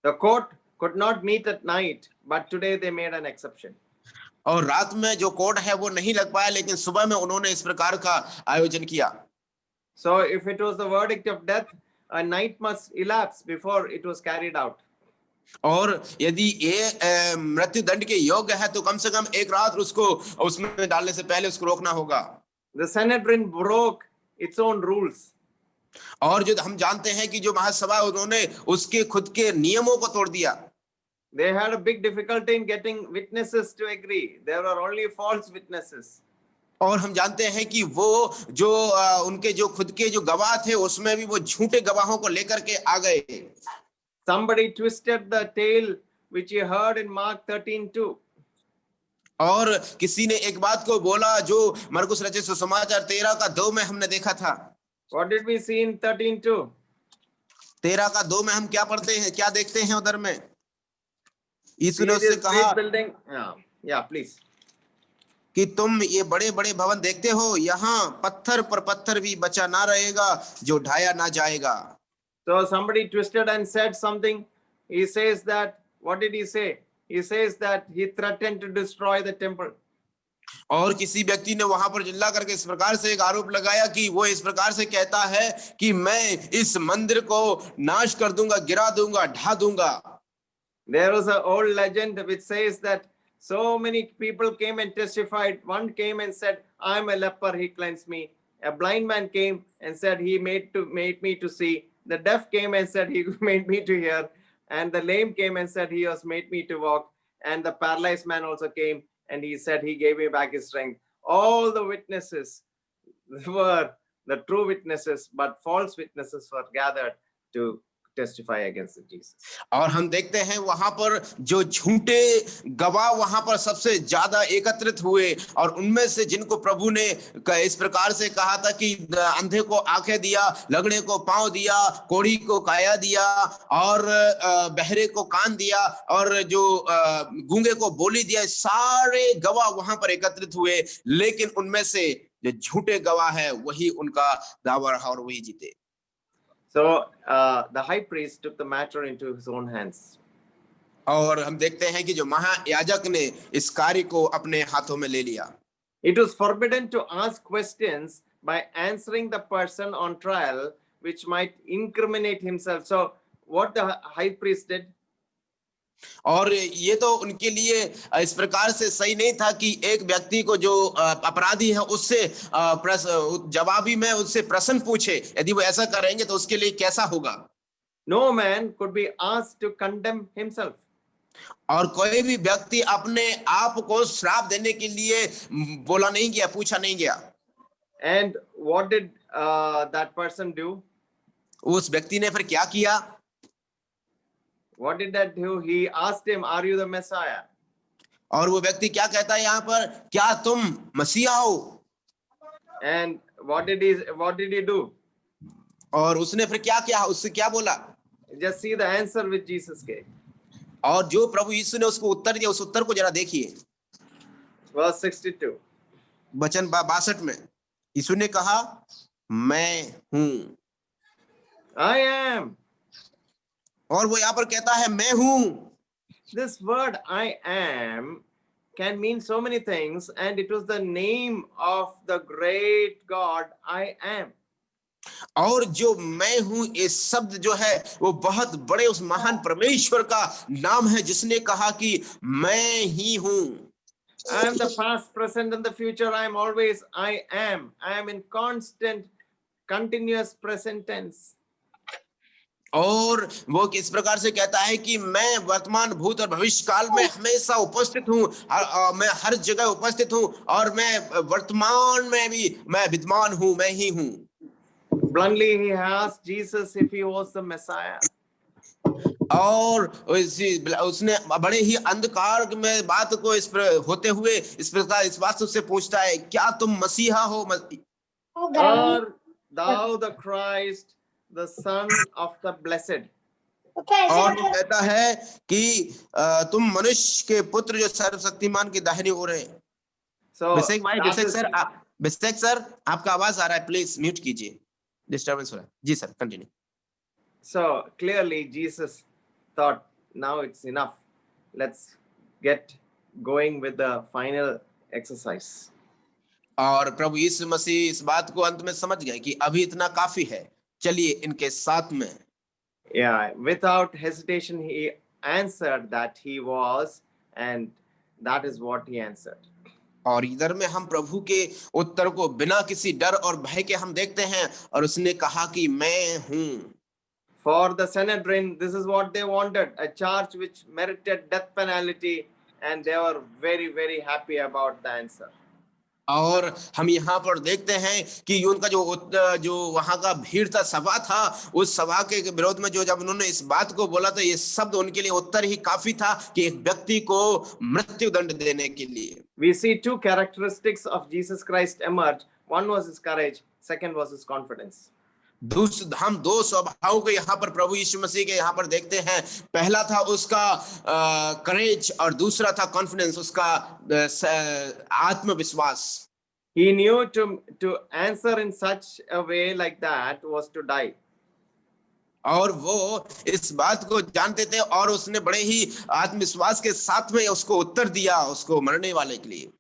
A: The court could not meet at night, but today they made an exception.
B: और रात में जो कोर्ट है वो नहीं लग पाया, लेकिन सुबह में उन्होंने इस प्रकार का आयोजन किया।
A: So if it was the verdict of death, a night must elapse before it was carried out.
B: और यदि ये मृत्यु दंड के योग्य है तो कम से कम एक रात उसको उसमें डालने से पहले उसको रोकना होगा।
A: The Sanhedrin broke its own rules.
B: और जो हम जानते हैं कि जो महासभा उन्होंने उसके खुद के नियमों को तोड़ दिया।
A: They had a big difficulty in getting witnesses to agree. There were only false witnesses.
B: और हम जानते हैं कि वो जो उनके जो खुद के जो गवाह थे उसमें भी वो झूठे गवाहों को लेकर के आ गए।
A: Somebody twisted the tale which you heard in Mark 13:2.
B: और किसी ने एक बात को बोला जो मरकुस रचित सुसमाचार 13:2 में हमने देखा था।
A: What did we see in 13:2?
B: 13:2 में हम क्या पढ़ते हैं, क्या देखते हैं उधर में? यीशु ने उससे कहा
A: building. Yeah, please.
B: कि तुम ये बड़े बड़े भवन देखते हो, यहाँ पत्थर पर पत्थर भी बचा ना रहेगा जो ढाया ना जाएगा।
A: So somebody twisted and said something. He says that, what did he say? He says that he threatened to destroy the temple.
B: और किसी व्यक्ति ने वहां पर चिल्ला करके इस प्रकार से एक आरोप लगाया कि वो इस प्रकार से कहता है कि मैं इस मंदिर को नाश कर दूंगा, गिरा दूंगा, ढा दूंगा।
A: There was an old legend which says that so many people came and testified. One came and said, I'm a leper, he cleansed me. A blind man came and said, he made me to see. The deaf came and said, he made me to hear. And the lame came and said, he has made me to walk. And the paralyzed man also came and he said, he gave me back his strength. All the witnesses were the true witnesses, but false witnesses were gathered to testify against Jesus.
B: और हम देखते हैं वहां पर जो झूठे गवाह वहां पर सबसे ज्यादा एकत्रित हुए, और उनमें से जिनको प्रभु ने इस प्रकार से कहा था कि अंधे को आंखें दिया, लंगड़े को पांव दिया, कोढ़ी को काया दिया, और बहरे को कान दिया, और जो गूंगे को बोली दिया, सारे गवाह वहां पर एकत्रित हुए, लेकिन उनमें से जो झूठे गवाह है वही उनका दावा रहा और वही जीते।
A: So the high priest took the matter into his own hands.
B: और हम देखते हैं कि जो महायाजक ने इस कार्य को अपने हाथों में ले लिया।
A: It was forbidden to ask questions by answering the person on trial, which might incriminate himself. So what the high priest did?
B: और ये तो उनके लिए इस प्रकार से सही नहीं था कि एक व्यक्ति को जो अपराधी है उससे जवाबी में उससे प्रश्न पूछे। यदि वो ऐसा करेंगे तो उसके लिए कैसा होगा?
A: No man could be asked to condemn himself.
B: और कोई भी व्यक्ति अपने आप को श्राप देने के लिए बोला नहीं गया, पूछा नहीं गया।
A: And what did that person do?
B: उस व्यक्ति ने फिर क्या किया?
A: What did that do? He asked him, "Are you the Messiah?"
B: और वो व्यक्ति क्या कहता है यहाँ पर, क्या तुम मसीहा हो?
A: And what did he do?
B: और उसने फिर क्या किया? उससे क्या बोला?
A: Just see the answer which Jesus gave.
B: और जो प्रभु यीशु ने उसको उत्तर दिया, उस उत्तर को जरा देखिए।
A: Verse 62.
B: वचन 62 में यीशु ने कहा, मैं हूं।
A: I am.
B: और वो यहाँ पर कहता है मैं हूं।
A: This word "I am" can mean so many things, and it was the name of the great God I am.
B: और जो मैं हूं ये शब्द जो है वो बहुत बड़े उस महान परमेश्वर का नाम है, जिसने कहा कि मैं ही हूं।
A: I am the past, present, and the future. I am always I am. I am in constant, continuous present tense.
B: और वो किस प्रकार से कहता है कि मैं वर्तमान, भूत और भविष्य काल में हमेशा उपस्थित हूँ, मैं हर जगह उपस्थित हूँ, और मैं वर्तमान में भी मैं विद्यमान हूँ, मैं ही हूँ।
A: Bluntly, he asked Jesus if he was the Messiah.
B: और उसने बड़े ही अंधकार में बात को इस होते हुए इस प्रकार इस बात से पूछता है, क्या तुम मसीहा हो?
A: Or thou the Christ, the Son of the Blessed.
B: और वो कहता है कि तुम मनुष्य के पुत्र जो सर्वशक्तिमान की दाहिनी ओर है।
A: So
B: बिस्टेक सर आपका आवाज आ रहा है, प्लीज म्यूट कीजिए, डिस्टर्बेंस हो रहा है। जी sir, continue.
A: So clearly Jesus thought, now it's enough. Let's get going with the final exercise.
B: और प्रभु यीशु मसीह इस बात को अंत में समझ गए कि अभी इतना काफी है, चलिए इनके साथ में।
A: Yeah, without hesitation he answered that he was, and that is what he answered.
B: और इधर में हम प्रभु के उत्तर को बिना किसी डर और भय के हम देखते हैं, और उसने कहा कि मैं हूं।
A: For the Sanhedrin, this is what they wanted, a charge which merited death penalty, and they were very, very happy about the answer.
B: और हम यहाँ पर देखते हैं कि उनका जो वहां का भीड़ था, सभा था, उस सभा के विरोध में जो जब उन्होंने इस बात को बोला, तो ये शब्द उनके लिए उत्तर ही काफी था कि एक व्यक्ति को मृत्यु दंड देने के लिए।
A: We see two characteristics of Jesus Christ emerge. One was his courage, second was his confidence.
B: हम दो स्वभावों को यहाँ पर प्रभु यीशु मसीह के यहाँ पर देखते हैं। पहला था उसका करेज, और दूसरा था कॉन्फिडेंस, उसका आत्मविश्वास।
A: He knew to answer in such a way like that was to die.
B: और वो इस बात को जानते थे, और उसने बड़े ही आत्मविश्वास के साथ में उसको उत्तर दिया, उसको मरने वाले के लिए।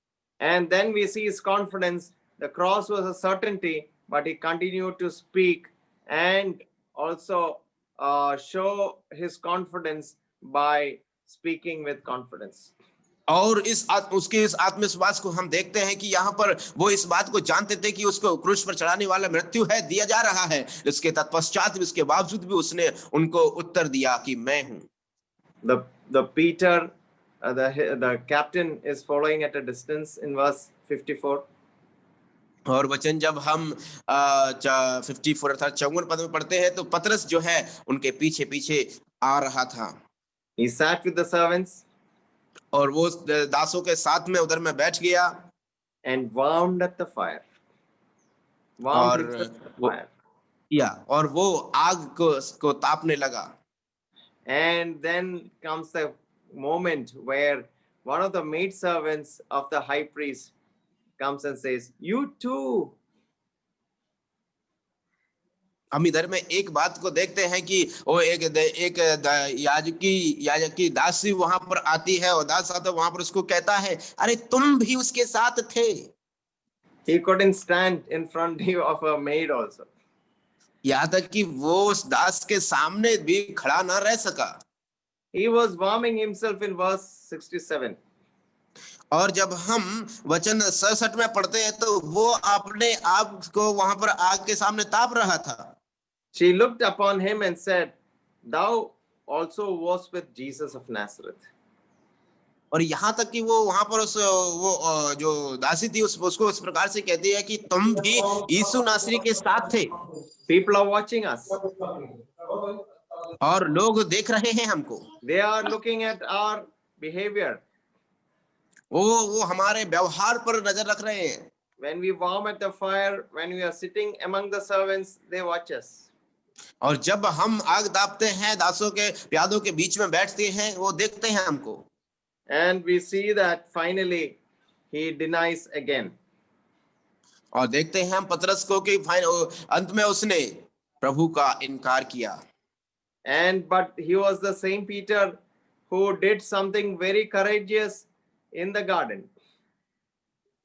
A: And then we see his confidence. The cross was a certainty, but he continued to speak and also show his confidence by speaking with confidence.
B: और उसके इस आत्मविश्वास को हम देखते हैं कि यहाँ पर वो इस बात को जानते थे कि उसको क्रूस पर चढ़ाने वाला मृत्यु है, दिया जा रहा है। इसके तत्पश्चात भी, उसके बावजूद भी उसने उनको उत्तर दिया कि मैं हूँ।
A: The Peter, the captain is following at a distance in verse 54.
B: और वचन जब हम 54 अर्थात 54 पद में पढ़ते हैं तो पतरस जो है उनके पीछे पीछे आ रहा था
A: He sat with the servants
B: और वो दासों के साथ में उधर में बैठ गया
A: and warmed at the fire. Warmed
B: और
A: himself at the
B: वो
A: fire.
B: और वो आग को तापने लगा
A: And then comes the moment where one of the maidservants of the high priest comes and says, "You too."
B: हम इधर में एक बात को देखते हैं कि वो एक याजक की दासी वहां पर आती है और दास आता वहां पर उसको कहता है अरे तुम भी उसके साथ थे
A: He couldn't stand in front of a maid also.
B: यहाँ तक कि वो उस दास के सामने भी खड़ा ना रह सका
A: He was warming himself in verse 67.
B: और जब हम वचन 67 में पढ़ते हैं तो वो अपने आप को वहां पर आग के सामने ताप रहा था
A: She looked upon him and said, "Thou also wast with Jesus of Nazareth."
B: और यहाँ तक कि वो वहां पर वो जो दासी थी उसको उस प्रकार से कहती है कि तुम भी यीशु नासरी के साथ थे
A: People are watching us.
B: और लोग देख रहे हैं हमको
A: They are looking at our behavior.
B: वो हमारे व्यवहार पर नजर रख रहे हैं
A: When we warm at the fire, when we are sitting among the servants, they watch us.
B: और जब हम आग दापते हैं दासों के प्यादों के बीच में बैठते हैं वो देखते हैं हमको
A: And we see that finally he denies again.
B: और देखते हैं हम पतरस को कि अंत में उसने प्रभु का इनकार किया
A: But he was the same Peter who did something very courageous in the garden.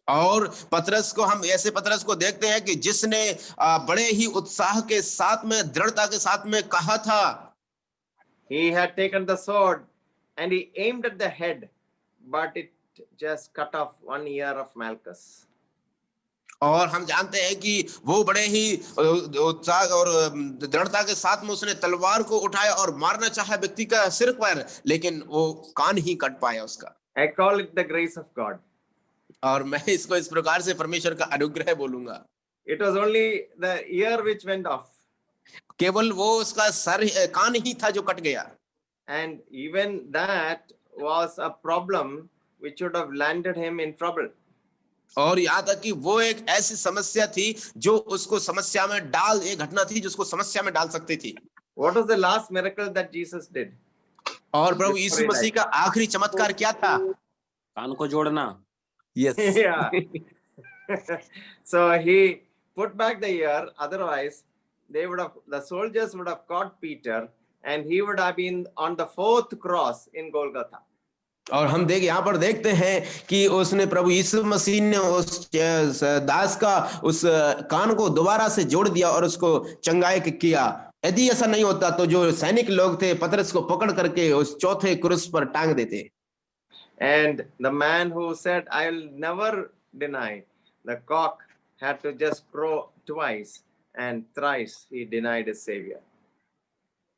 B: और पतरस को हम ऐसे पतरस को देखते हैं कि जिसने बड़े ही उत्साह के साथ में दृढ़ता के साथ में कहा था
A: He had taken the sword and he aimed at the head, but it just cut off one ear of Malchus.
B: और हम जानते हैं कि वो बड़े ही उत्साह और दृढ़ता के साथ में उसने तलवार को उठाया और मारना चाहा व्यक्ति का सिर पर लेकिन वो कान ही कट पाया उसका
A: I call it the grace of God.
B: और मैं इसको इस प्रकार से परमेश्वर का अनुग्रह बोलूंगा
A: It was only the ear which went off.
B: केवल वो उसका कान ही था जो कट गया
A: And even that was a problem which would have landed him in trouble.
B: और यहाँ तक कि वो एक ऐसी समस्या थी जो उसको समस्या में एक घटना थी जिसको समस्या में डाल सकती थी
A: What was the last miracle that Jesus did?
B: और प्रभु यीशु मसीह का आखिरी चमत्कार क्या था
C: कान को जोड़ना
B: yes
A: Yeah. So he put back the ear, otherwise the soldiers would have caught Peter and he would have been on the 4th cross in Golgotha.
B: और हम यहाँ पर देखते हैं कि उसने प्रभु यीशु मसीह ने उस दास का उस कान को दोबारा से जोड़ दिया और उसको चंगाई किया यदि ऐसा नहीं होता तो जो सैनिक लोग थे पतरस को पकड़ करके उस चौथे क्रूस पर टांग देते
A: And the man who said, "I will never deny," the cock had to just crow twice and thrice he denied his Savior.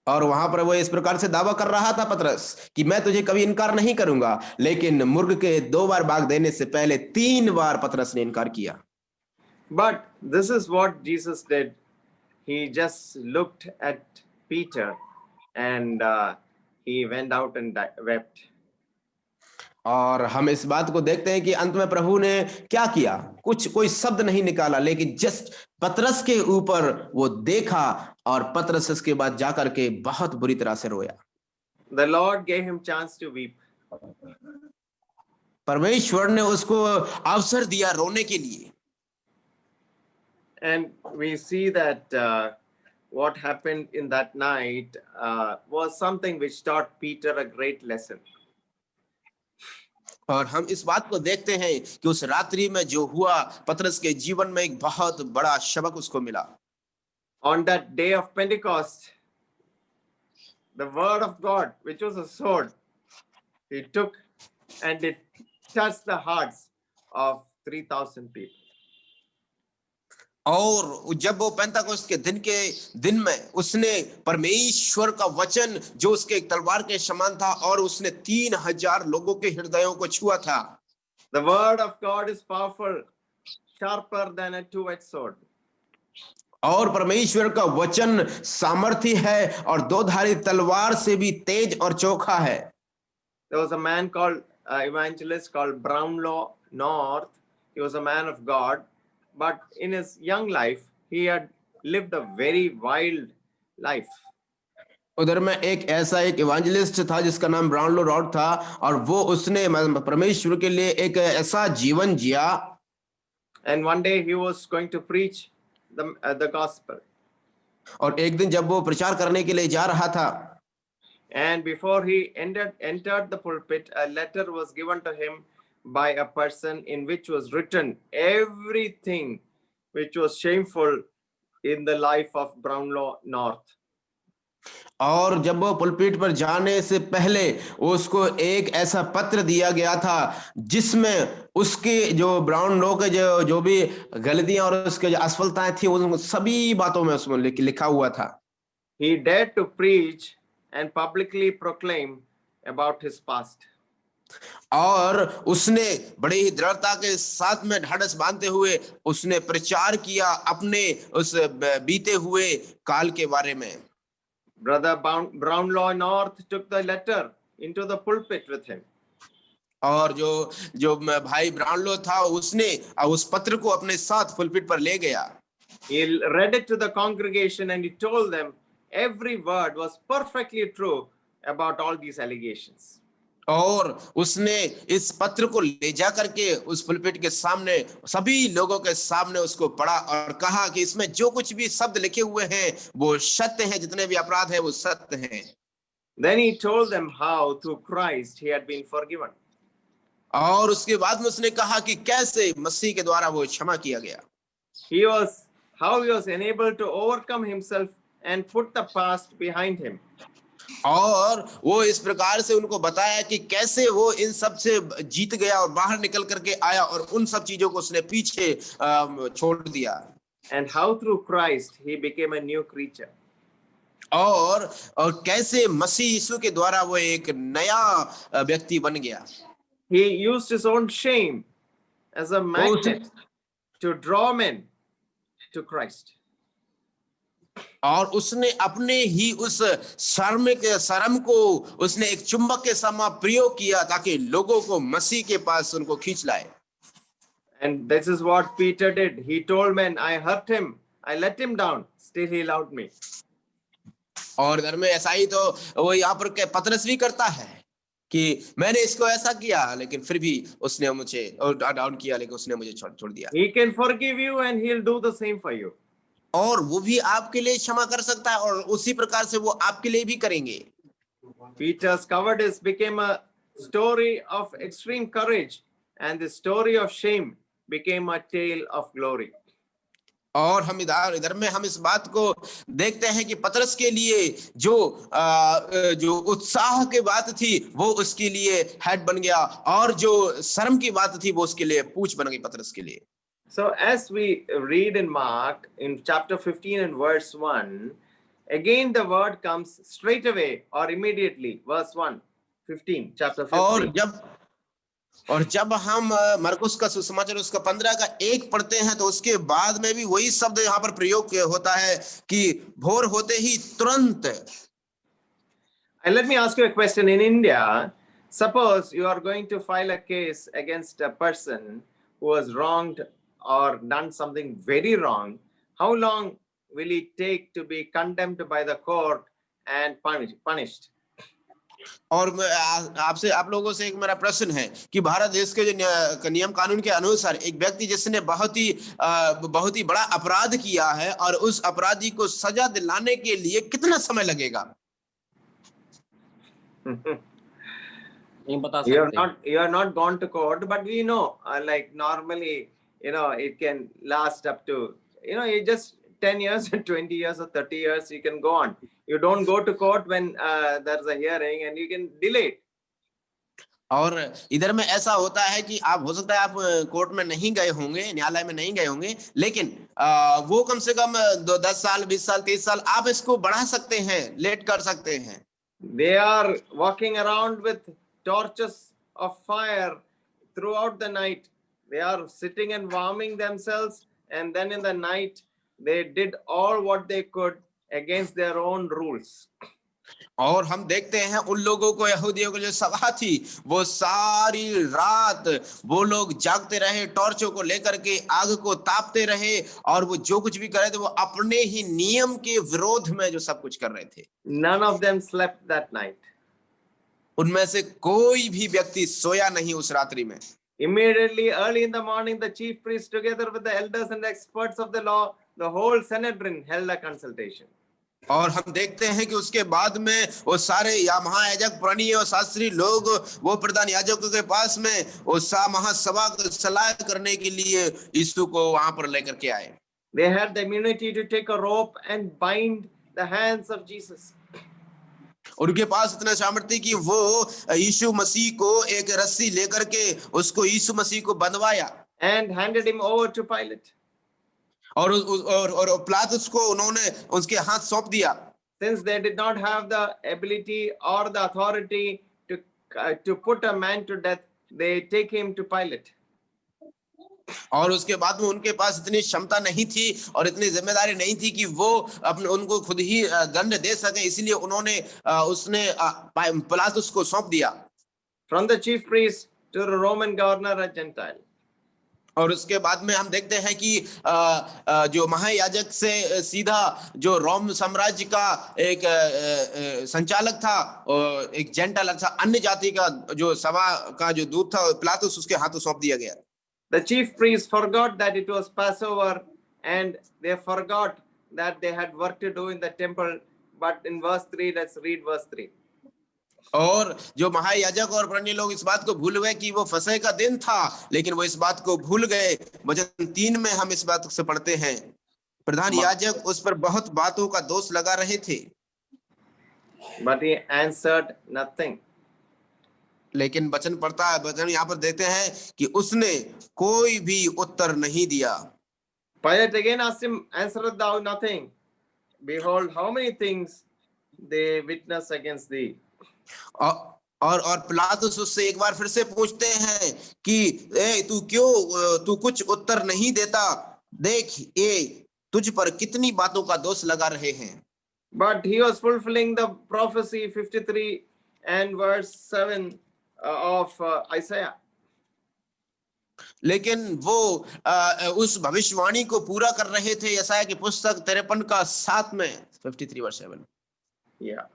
B: और वहां पर वो इस प्रकार से दावा कर रहा था पतरस कि मैं तुझे कभी इनकार नहीं करूंगा लेकिन मुर्ग के 2 बार भाग देने से पहले 3 बार पतरस ने इनकार किया
A: But this is what Jesus did. He just looked at Peter and he went out and wept.
B: और हम इस बात को देखते हैं कि अंत में प्रभु ने क्या किया कोई शब्द नहीं निकाला लेकिन जस्ट पतरस के ऊपर वो देखा और पतरस इसके बाद जाकर के बहुत बुरी तरह से रोया
A: The Lord gave him chance to weep.
B: परमेश्वर ने उसको अवसर दिया रोने के लिए
A: And we see that what happened in that night was something which taught Peter a great lesson.
B: और हम इस बात को देखते हैं कि उस रात्रि में जो हुआ पतरस के जीवन में एक बहुत बड़ा सबक उसको मिला
A: On that day of Pentecost, the word of God, which was a sword, he took and it touched the hearts of 3,000 people.
B: और जब वो पेंताकोस्त के दिन में उसने परमेश्वर का वचन जो उसके एक तलवार के समान था और उसने 3,000 लोगों के हृदयों को छुआ था
A: The word of God is powerful sharper than a two-edged sword.
B: और परमेश्वर का वचन सामर्थी है और दो धारी तलवार से भी तेज और चोखा है।
A: There was a man called evangelist called Brownlow North. He was a man of God, but in his young life, he had lived a very wild life.
B: उधर में एक ऐसा एक इवांजलिस्ट था जिसका नाम ब्राउनलो रॉड था और वो उसने परमेश्वर के लिए एक ऐसा जीवन जिया।
A: And one day he was going to preach the gospel.
B: और एक दिन जब वो प्रचार करने के लिए जा रहा था,
A: and before he entered the pulpit, a letter was given to him by a person in which was written everything which was shameful in the life of Brownlow North.
B: और जब वो पुलपीट पर जाने से पहले उसको एक ऐसा पत्र दिया गया था जिसमें उसके जो ब्राउन लो के जो भी गलतियां और उसके जो असफलताएं थी उन सभी बातों में उसमें लिखा हुआ था।
A: He dared to preach and publicly proclaim about his past.
B: और उसने बड़े ही दृढ़ता के साथ में ढाढ़स बांधते हुए उसने प्रचार किया अपने उस बीते हुए काल के बारे में।
A: Brother Brownlow North took the letter into the pulpit with him.
B: और जो भाई ब्राउनलो था उसने उस पत्र को अपने साथ पुलपिट पर ले गया।
A: He read it to the congregation and he told them every word was perfectly true about all these allegations.
B: और उसने इस पत्र को ले जा करके उस पुलपिट के सामने सभी लोगों के सामने उसको पढ़ा और कहा कि इसमें जो कुछ भी शब्द लिखे हुए हैं वो सत्य हैं, जितने भी अपराध हैं वो सत्य हैं।
A: Then he told them how through Christ he had been forgiven.
B: और उसके बाद में उसने कहा कि कैसे मसीह के द्वारा वो क्षमा किया गया।
A: How he was enabled to overcome himself and put the past behind him.
B: और वो इस प्रकार से उनको बताया कि कैसे वो इन सब से जीत गया और बाहर निकल करके आया और उन सब चीजों को उसने पीछे छोड़ दिया।
A: And how through Christ he became a new creature.
B: और कैसे मसीह यीशु के द्वारा वो एक नया व्यक्ति बन गया।
A: He used his own shame as a magnet to draw men to Christ.
B: और उसने अपने ही उस शर्म को उसने एक चुंबक के समान प्रयोग किया ताकि लोगों को मसीह के पास उनको खींच लाए।
A: And this is what Peter did. He told men, I hurt him, I let him down, still he loved me.
B: और घर में ऐसा ही तो वो यहाँ पर पतरस भी करता है कि मैंने इसको ऐसा किया लेकिन फिर भी उसने मुझे डाउन किया लेकिन उसने मुझे छोड़ दिया।
A: He can forgive you and he'll do the same for you.
B: और वो भी आपके लिए क्षमा कर सकता है और उसी प्रकार से वो आपके लिए भी करेंगे।
A: Peter's cowardice became a story of extreme courage and the story of shame became a tale of glory.
B: और हम इधर में हम इस बात को देखते हैं कि पतरस के लिए जो उत्साह की बात थी वो उसके लिए हेड बन गया और जो शर्म की बात थी वो उसके लिए पूंछ बन गई पतरस के लिए।
A: So as we read in Mark in chapter 15 and verse 1, again the word comes straight away or immediately, verse 1, 15, chapter 15.
B: और जब हम मरकुस का सुसमाचार उसका 15 का 1 पढ़ते हैं तो उसके बाद में भी वही शब्द यहाँ पर प्रयोग होता है कि भोर होते ही तुरंत।
A: And let me ask you a question. In India, suppose you are going to file a case against a person who was wronged or done something very wrong, how long will it take to be condemned by the court and punished?
B: और आपसे आप लोगों से एक मेरा प्रश्न है कि भारत देश के जो नियम कानून के अनुसार एक व्यक्ति जिसने बहुत ही बड़ा अपराध किया है और उस अपराधी को सजा दिलाने के लिए कितना समय लगेगा?
C: नहीं बता सकते।
A: You are not gone to court, but we know like normally it can last up to it just 10 years, 20 years or 30 years you can go on. You don't go to court when there's a hearing and you can delay it.
B: और इधर में ऐसा होता है कि आप हो सकता है आप कोर्ट में नहीं गए होंगे, न्यायालय में नहीं गए होंगे, लेकिन वो कम से कम 10 साल 20 साल 30 साल आप इसको बढ़ा सकते हैं, लेट कर सकते हैं।
A: They are walking around with torches of fire throughout the night, They are sitting and warming themselves, and then in the night they did all what they could against their own rules.
B: और हम देखते हैं उन लोगों को, यहूदियों को जो सभा थी, वो सारी रात वो लोग जागते रहे, टॉर्चों को लेकर के आग को तापते रहे, और वो जो कुछ भी कर रहे थे वो अपने ही नियम के विरोध में जो सब कुछ कर रहे थे।
A: None of them slept that night.
B: उनमें से कोई भी व्यक्ति सोया नहीं उस रात्रि में।
A: Immediately early in the morning, the chief priest together with the elders and the experts of the law, the whole Sanhedrin held a consultation.
B: और हम देखते हैं कि उसके बाद में वो सारे या महायाजक, प्रणीय और शास्त्री लोग वो प्रधान याजकों के पास में वो महासभा को सलाह करने के लिए यीशु को वहां पर लेकर के आए।
A: They had the immunity to take a rope and bind the hands of Jesus.
B: उनके पास इतना सामर्थ्य कि वो यीशु मसीह को एक रस्सी लेकर के उसको यीशु मसीह को बंधवाया
A: And handed him over to Pilate.
B: और पिलातुस को उन्होंने उसके हाथ सौंप दिया।
A: Since they did not have the ability or the authority to put a man to death, they take him to Pilate.
B: और उसके बाद में उनके पास इतनी क्षमता नहीं थी और इतनी जिम्मेदारी नहीं थी कि वो अपने उनको खुद ही दंड दे सके, इसलिए उन्होंने उसने पिलातुस को सौंप दिया।
A: From the chief priest to the Roman governor, a Gentile.
B: और उसके बाद में हम देखते हैं कि जो महायाजक से सीधा जो रोम साम्राज्य का एक संचालक था, एक जेंटाइल था, अन्य जाति का जो सभा का जो दूत था, पिलातुस, उसके हाथों सौंप दिया गया।
A: The chief priests forgot that it was Passover, and they forgot that they had work to do in the temple. But in verse 3, let's read verse 3.
B: और जो महायाजक और प्रणीय लोग इस बात को भूल गए कि वो फसह का दिन था, लेकिन वो इस बात को भूल गए। वचन 3 में हम इस बात से पढ़ते हैं, प्रधान याजक उस पर बहुत बातों का दोष लगा रहे थे,
A: But he answered nothing.
B: लेकिन वचन पढ़ता है, वचन यहाँ पर देखते हैं कि उसने कोई भी उत्तर नहीं दिया।
A: Pilate again asked him, answerest thou nothing? Behold, how many things they witness against thee.
B: और पिलातुस उससे एक बार फिर से पूछते हैं कि तू कुछ उत्तर नहीं देता, देख ये तुझ पर कितनी बातों का दोष लगा रहे हैं।
A: But he was fulfilling the prophecy 53 and verse 7 of Isaiah.
B: लेकिन वो उस भविष्यवाणी को पूरा कर रहे थे यशायाह की पुस्तक 53 का 7 में, 53 verse 7.
A: Yeah.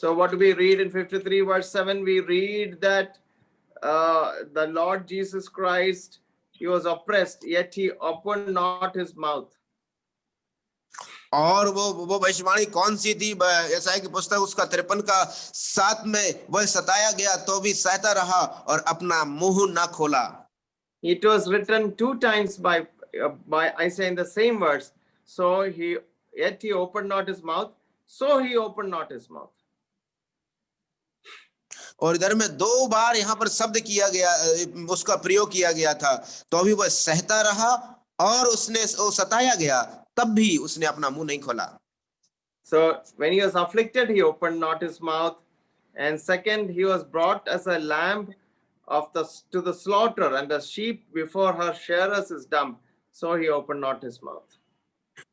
A: So what do we read in 53 verse 7? We read that the Lord Jesus Christ, he was oppressed, yet he opened not his mouth.
B: और वो भविष्यवाणी कौन सी थी? यशायाह की पुस्तक उसका 53 का 7 में, वह सताया गया तो भी सहता रहा और अपना मुंह ना खोला।
A: It was written 2 times by Isaiah in the same verse. So yet he opened not his mouth. So he opened not his mouth.
B: और इधर में 2 बार यहाँ पर शब्द किया गया, उसका प्रयोग किया गया था, तो भी वह सहता रहा और उसने सताया गया, तब भी उसने अपना मुंह नहीं खोला।
A: So when he was afflicted, he opened not his mouth. And second, he was brought as a lamb to the slaughter, and a sheep before her shearers is dumb. So he opened not his mouth.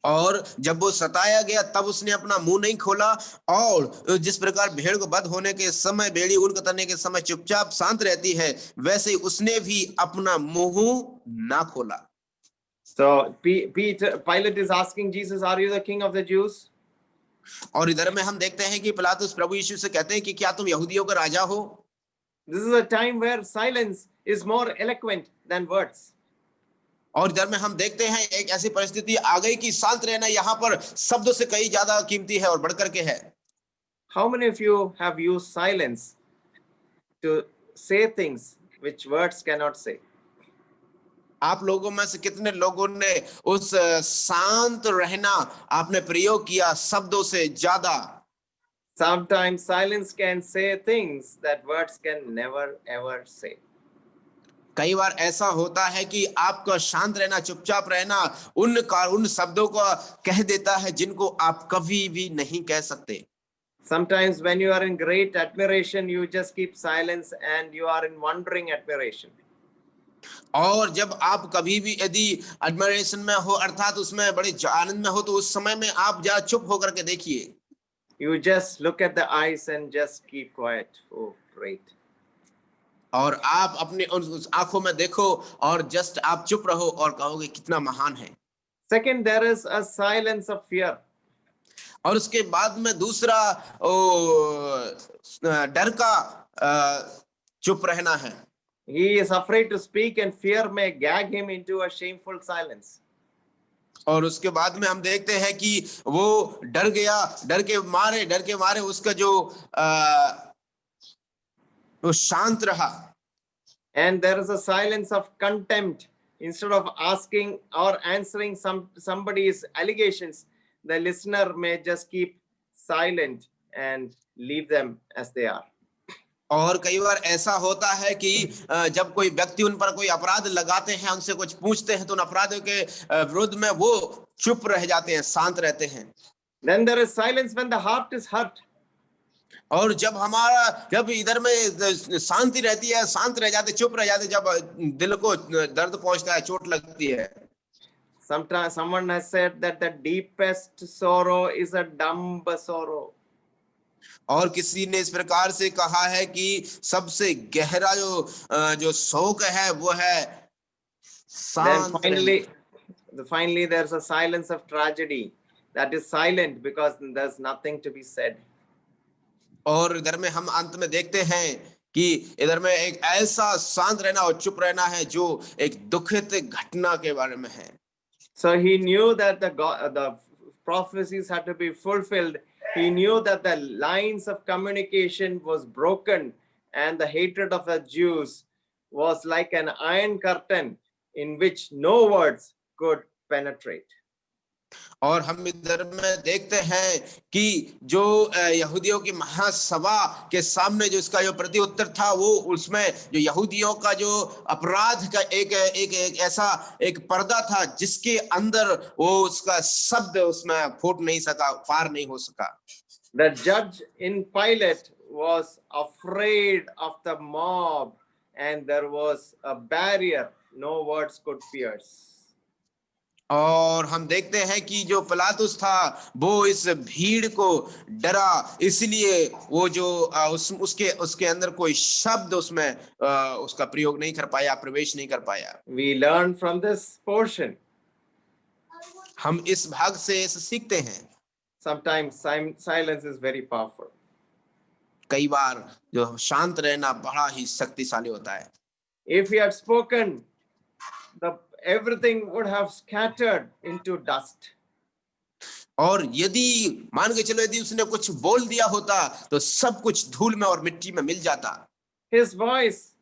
B: और जब वो सताया गया तब उसने अपना मुंह नहीं खोला, और जिस प्रकार भेड़ को बध होने के समय भेड़ी ऊन कतरने के समय चुपचाप शांत रहती है, वैसे ही उसने भी अपना मुंह ना खोला।
A: So Pilate is asking Jesus, are you the king of the Jews?
B: और इधर में हम देखते हैं कि पिलातुस प्रभु यीशु से कहते हैं कि क्या तुम यहूदियों का राजा हो?
A: This is a time where silence is more eloquent than words.
B: और इधर में हम देखते हैं एक ऐसी परिस्थिति आ गई कि शांत रहना यहाँ पर शब्दों से कई ज्यादा कीमती है और बढ़कर के है।
A: How many of you have used silence to say things which words cannot say?
B: आप लोगों में से कितने लोगों ने उस शांत रहना आपने प्रयोग किया शब्दों से ज्यादा?
A: Sometimes silence can say things that words can never ever say.
B: कई बार ऐसा होता है कि आपका शांत रहना, चुपचाप रहना उन शब्दों को कह देता है जिनको आप कभी भी नहीं कह सकते।
A: Sometimes when you are in great admiration, you just keep silence and you are in wondering admiration.
B: और जब आप कभी भी यदि एडमिरेशन में हो, अर्थात उसमें बड़े आनंद में हो, तो उस समय में आप जरा चुप होकर के देखिए।
A: You just look at the eyes and just keep quiet. Oh, great.
B: और आप अपने उस आंखों में देखो और जस्ट आप चुप रहो और कहोगे कितना महान है।
A: Second, there is a silence of fear.
B: और उसके बाद में दूसरा डर का चुप रहना है।
A: He is afraid to speak, and fear may gag him into a shameful silence.
B: और उसके बाद में हम देखते हैं कि वो डर गया, डर के मारे उसका जो वो शांत रहा।
A: And there is a silence of contempt. Instead of asking or answering somebody's allegations, the listener may just keep silent and leave them as they are.
B: और कई बार ऐसा होता है कि जब कोई व्यक्ति उन पर कोई अपराध लगाते हैं, उनसे कुछ पूछते हैं, तो उन अपराधों के विरुद्ध में वो चुप रह जाते हैं, शांत रहते हैं।
A: Then there is silence when the heart is hurt.
B: और जब इधर में शांति रहती है, शांत रह जाते, चुप रह जाते, जब दिल को दर्द पहुंचता है, चोट लगती है।
A: Sometimes someone has said that the deepest sorrow is a dumb sorrow.
B: और किसी ने इस प्रकार से कहा है कि सबसे गहरा जो शोक है वो है
A: Then
B: शांत।
A: finally there's a silence of tragedy that is silent because there's nothing to be said.
B: और इधर में हम अंत में देखते हैं कि इधर में एक ऐसा शांत रहना और चुप रहना है जो एक दुखित घटना के बारे में है।
A: So he knew that the prophecies had to be fulfilled. He knew that the lines of communication was broken, and the hatred of the Jews was like an iron curtain in which no words could penetrate.
B: और हम इधर में देखते हैं कि जो यहूदियों की महासभा के सामने जो इसका जो प्रत्युत्तर था, वो उसमें जो यहूदियों का जो अपराध का एक ऐसा एक पर्दा था जिसके अंदर वो उसका शब्द उसमें फूट नहीं सका, पार नहीं हो सका।
A: The judge in Pilate was afraid of the mob, and there was a barrier no words could pierce.
B: और हम देखते हैं कि जो पिलातुस था वो इस भीड़ को डरा, इसलिए वो जो उसके अंदर कोई शब्द उसमें उसका प्रयोग नहीं कर पाया, प्रवेश नहीं कर पाया।
A: We learn from this portion.
B: हम इस भाग से सीखते हैं।
A: Sometimes silence is very powerful.
B: कई बार जो शांत रहना बड़ा ही शक्तिशाली होता है।
A: If he had spoken, everything would have scattered into dust.
B: और यदि मान के चलो यदि उसने कुछ बोल दिया होता तो सब कुछ धूल में और मिट्टी में मिल जाता।
A: His voice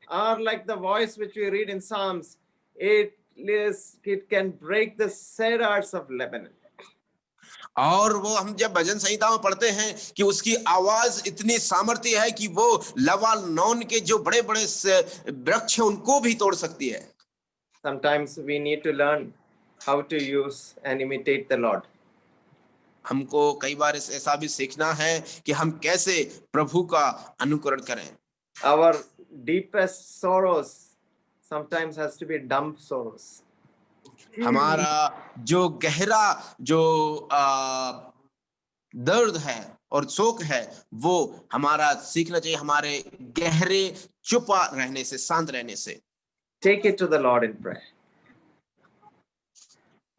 A: are like the voice which we read in Psalms. It can break the cedars of Lebanon.
B: और वो हम जब भजन संहिता में पढ़ते हैं कि उसकी आवाज इतनी सामर्थ्य है कि वो लबानोन के जो बड़े बड़े वृक्ष हैं उनको भी तोड़ सकती है।
A: Sometimes we need to learn how to use and imitate the Lord.
B: हमको कई बार ऐसा भी सीखना है कि हम कैसे प्रभु का अनुकरण करें।
A: Our deepest sorrows sometimes has to be dumb sorrows.
B: हमारा जो गहरा जो दर्द है और शोक है वो हमारा सीखना चाहिए हमारे गहरे चुपा रहने से, शांत रहने से।
A: Take it to the Lord in prayer.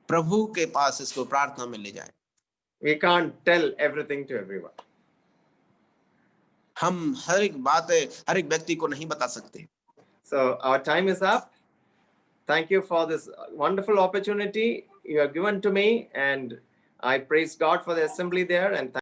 B: प्रभु के पास इसको प्रार्थना में ले जाएं।
A: We can't tell everything to everyone.
B: हम हर एक बातें हर एक व्यक्ति को नहीं बता सकते।
A: So our time is up. Thank you for this wonderful opportunity you have given to me, and I praise God for the assembly there, and